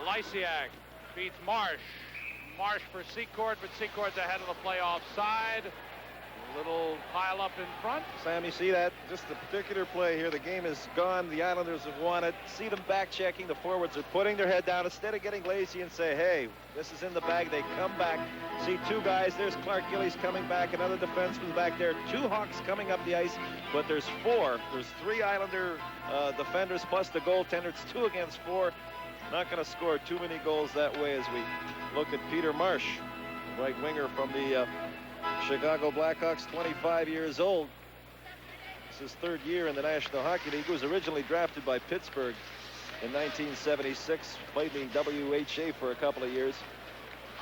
Lysiak beats Marsh. Marsh for Secord, but Secord's ahead of the play offside. Little pile up in front. Sam, you see that? Just the particular play here. The game is gone. The Islanders have won it. See them back checking. The forwards are putting their head down. Instead of getting lazy and say, hey, this is in the bag, they come back. See 2 guys. There's Clark Gillies coming back. Another defenseman back there. 2 Hawks coming up the ice. But there's 4. There's 3 Islander defenders plus the goaltender. It's 2 against 4. Not going to score too many goals that way as we look at Peter Marsh, right winger from the Chicago Blackhawks, 25 years old. This is his 3rd year in the National Hockey League. He was originally drafted by Pittsburgh in 1976. Played in WHA for a couple of years.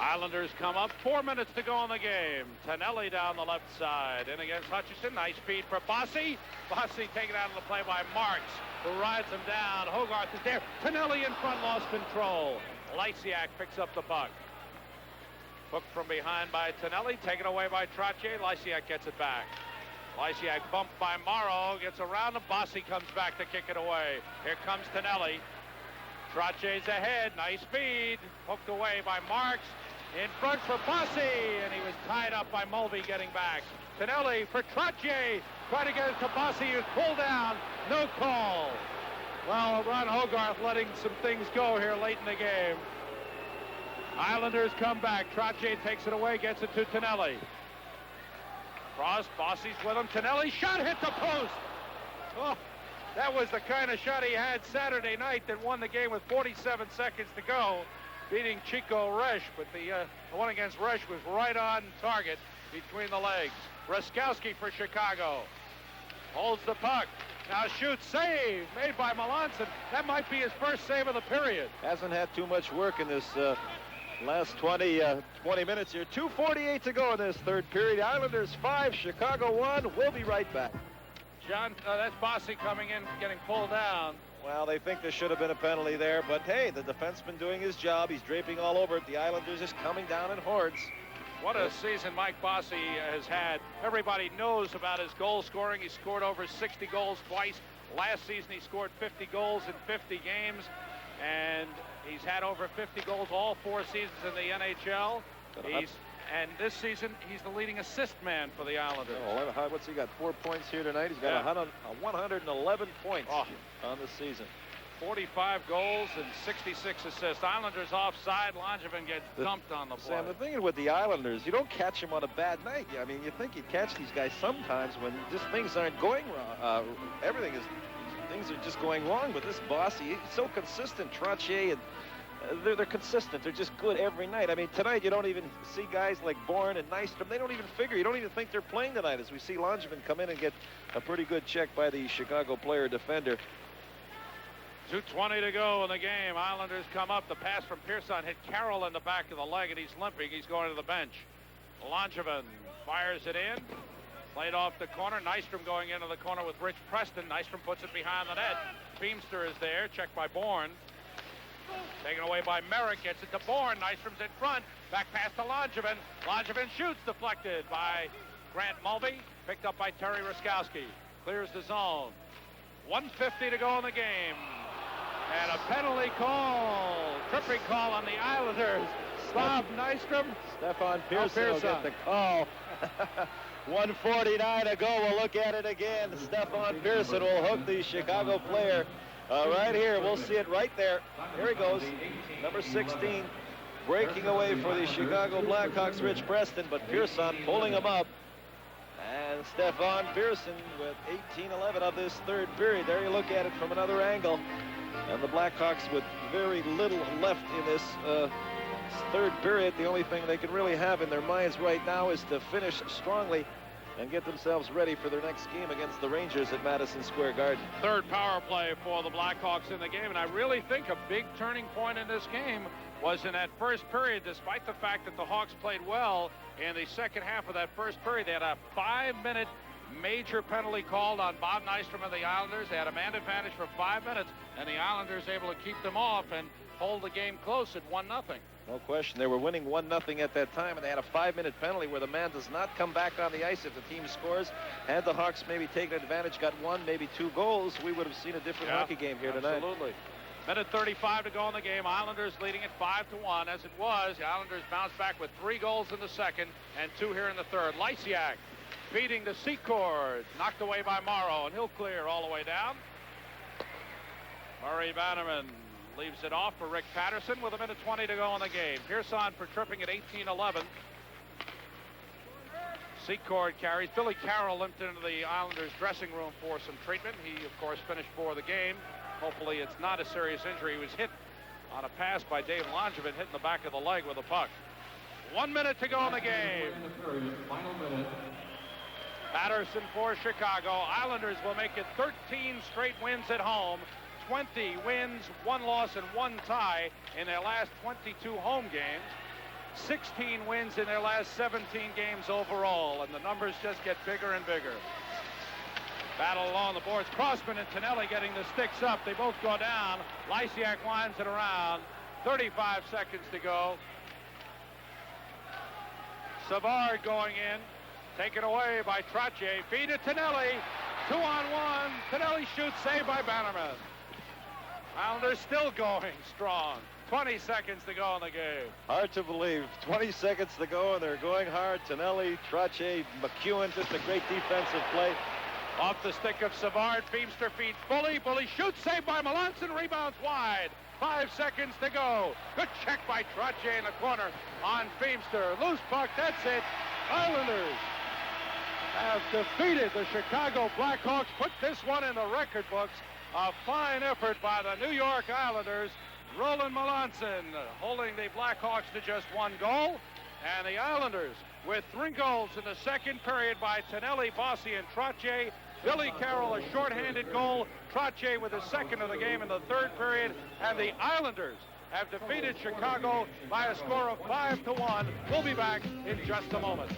Islanders come up. 4 minutes to go in the game. Tonelli down the left side. In against Hutchison. Nice feed for Bossy. Bossy taken out of the play by Marks, who rides him down. Hogarth is there. Tonelli in front, lost control. Lysiak picks up the puck. Hooked from behind by Tonelli, taken away by Trottier. Lysiak gets it back. Lysiak bumped by Morrow, gets around him. Bossy comes back to kick it away. Here comes Tonelli. Trottier's ahead, nice feed. Hooked away by Marks. In front for Bossy, and he was tied up by Mulvey getting back. Tonelli for Trottier, trying to get it to Bossy, he was pulled down. No call. Well, Ron Hogarth letting some things go here late in the game. Islanders come back. Trottier takes it away, gets it to Tonelli. Cross, Bossy's with him. Tonelli shot, hit the post. Oh, that was the kind of shot he had Saturday night that won the game with 47 seconds to go, beating Chico Resch. But the one against Resch was right on target between the legs. Raskowski for Chicago. Holds the puck. Now shoots, save, made by Melanson. That might be his first save of the period. Hasn't had too much work in this last 20 minutes here. 2:48 to go in this 3rd period. Islanders 5, Chicago 1. We'll be right back. John, that's Bossy coming in, getting pulled down. Well, they think there should have been a penalty there, but hey, the defenseman doing his job. He's draping all over it. The Islanders is coming down in hordes. What a season Mike Bossy has had. Everybody knows about his goal scoring. He scored over 60 goals twice. Last season he scored 50 goals in 50 games, and he's had over 50 goals all 4 seasons in the NHL. And this season, he's the leading assist man for the Islanders. Oh, what's he got? 4 points here tonight. He's got 111 points on the season. 45 goals and 66 assists. Islanders offside. Langevin gets dumped on the play. Sam, the thing with the Islanders, you don't catch them on a bad night. I mean, you think you'd catch these guys sometimes when just things aren't going wrong. Things are just going wrong. But this Bossy, he's so consistent. Trottier, and they're consistent. They're just good every night. I mean, tonight you don't even see guys like Bourne and Nystrom. They don't even figure. You don't even think they're playing tonight, as we see Langevin come in and get a pretty good check by the Chicago player defender. 2:20 to go in the game. Islanders come up. The pass from Pearson hit Carroll in the back of the leg, and he's limping. He's going to the bench. Langevin fires it in. Played off the corner. Nystrom going into the corner with Rich Preston. Nystrom puts it behind the net. Feimster is there. Checked by Bourne. Taken away by Merrick. Gets it to Bourne. Nystrom's in front. Back pass to Langevin. Langevin shoots. Deflected by Grant Mulvey. Picked up by Terry Ruskowski. Clears the zone. 1:50 to go in the game. And a penalty call. Tripping call on the Islanders. Bob Nystrom. Stefan Pearson will get the call. 1:49 to go. We'll look at it again. Stefan Pearson will hook the Chicago player right here. We'll see it right there. Here he goes. Number 16 breaking away for the Chicago Blackhawks, Rich Preston, but Pearson pulling him up. And Stefan Pearson with 18-11 of this third period. There you look at it from another angle. And the Blackhawks with very little left in this third period. The only thing they can really have in their minds right now is to finish strongly and get themselves ready for their next game against the Rangers at Madison Square Garden. Third power play for the Blackhawks in the game, and I really think a big turning point in this game was in that first period. Despite the fact that the Hawks played well in the second half of that first period, they had a 5-minute major penalty called on Bob Nystrom and the Islanders. They had a man advantage for 5 minutes, and the Islanders able to keep them off and hold the game close at 1-0. No question. They were winning 1-0 at that time, and they had a 5-minute penalty where the man does not come back on the ice if the team scores. Had the Hawks maybe taken advantage, got 1, maybe 2 goals, we would have seen a different hockey game here tonight. Absolutely. Minute 35 to go in the game. Islanders leading it 5-1. As it was, the Islanders bounced back with 3 goals in the second and 2 here in the third. Lysiak feeding to Secord. Knocked away by Morrow, and he'll clear all the way down. Murray Bannerman leaves it off for Rick Patterson with 1:20 to go in the game. Pearson for tripping at 18-11. Secord carries. Billy Carroll limped into the Islanders dressing room for some treatment. He, of course, finished for the game. Hopefully it's not a serious injury. He was hit on a pass by Dave Langevin, hit in the back of the leg with a puck. 1 minute to go in the game. Patterson for Chicago. Islanders will make it 13 straight wins at home. 20 wins, 1 loss, and 1 tie in their last 22 home games. 16 wins in their last 17 games overall, and the numbers just get bigger and bigger. Battle along the boards. Crossman and Tonelli getting the sticks up. They both go down. Lysiak winds it around. 35 seconds to go. Savard going in. Taken away by Trottier. Feed to Tonelli. 2-on-1. Tonelli shoots, saved by Bannerman. Islanders still going strong. 20 seconds to go in the game. Hard to believe. 20 seconds to go, and they're going hard. Tonelli, Trottier, McEwen, just a great defensive play. Off the stick of Savard. Feimster feeds Bully. Bully shoots, saved by Melanson. Rebounds wide. 5 seconds to go. Good check by Trottier in the corner on Feimster. Loose puck. That's it. Islanders have defeated the Chicago Blackhawks. Put this one in the record books. A fine effort by the New York Islanders. Roland Melanson holding the Blackhawks to just 1 goal. And the Islanders with 3 goals in the second period by Tonelli, Bossy, and Trottier. Billy Carroll, a shorthanded goal. Trottier with his second of the game in the third period. And the Islanders have defeated Chicago by a score of 5-1. We'll be back in just a moment.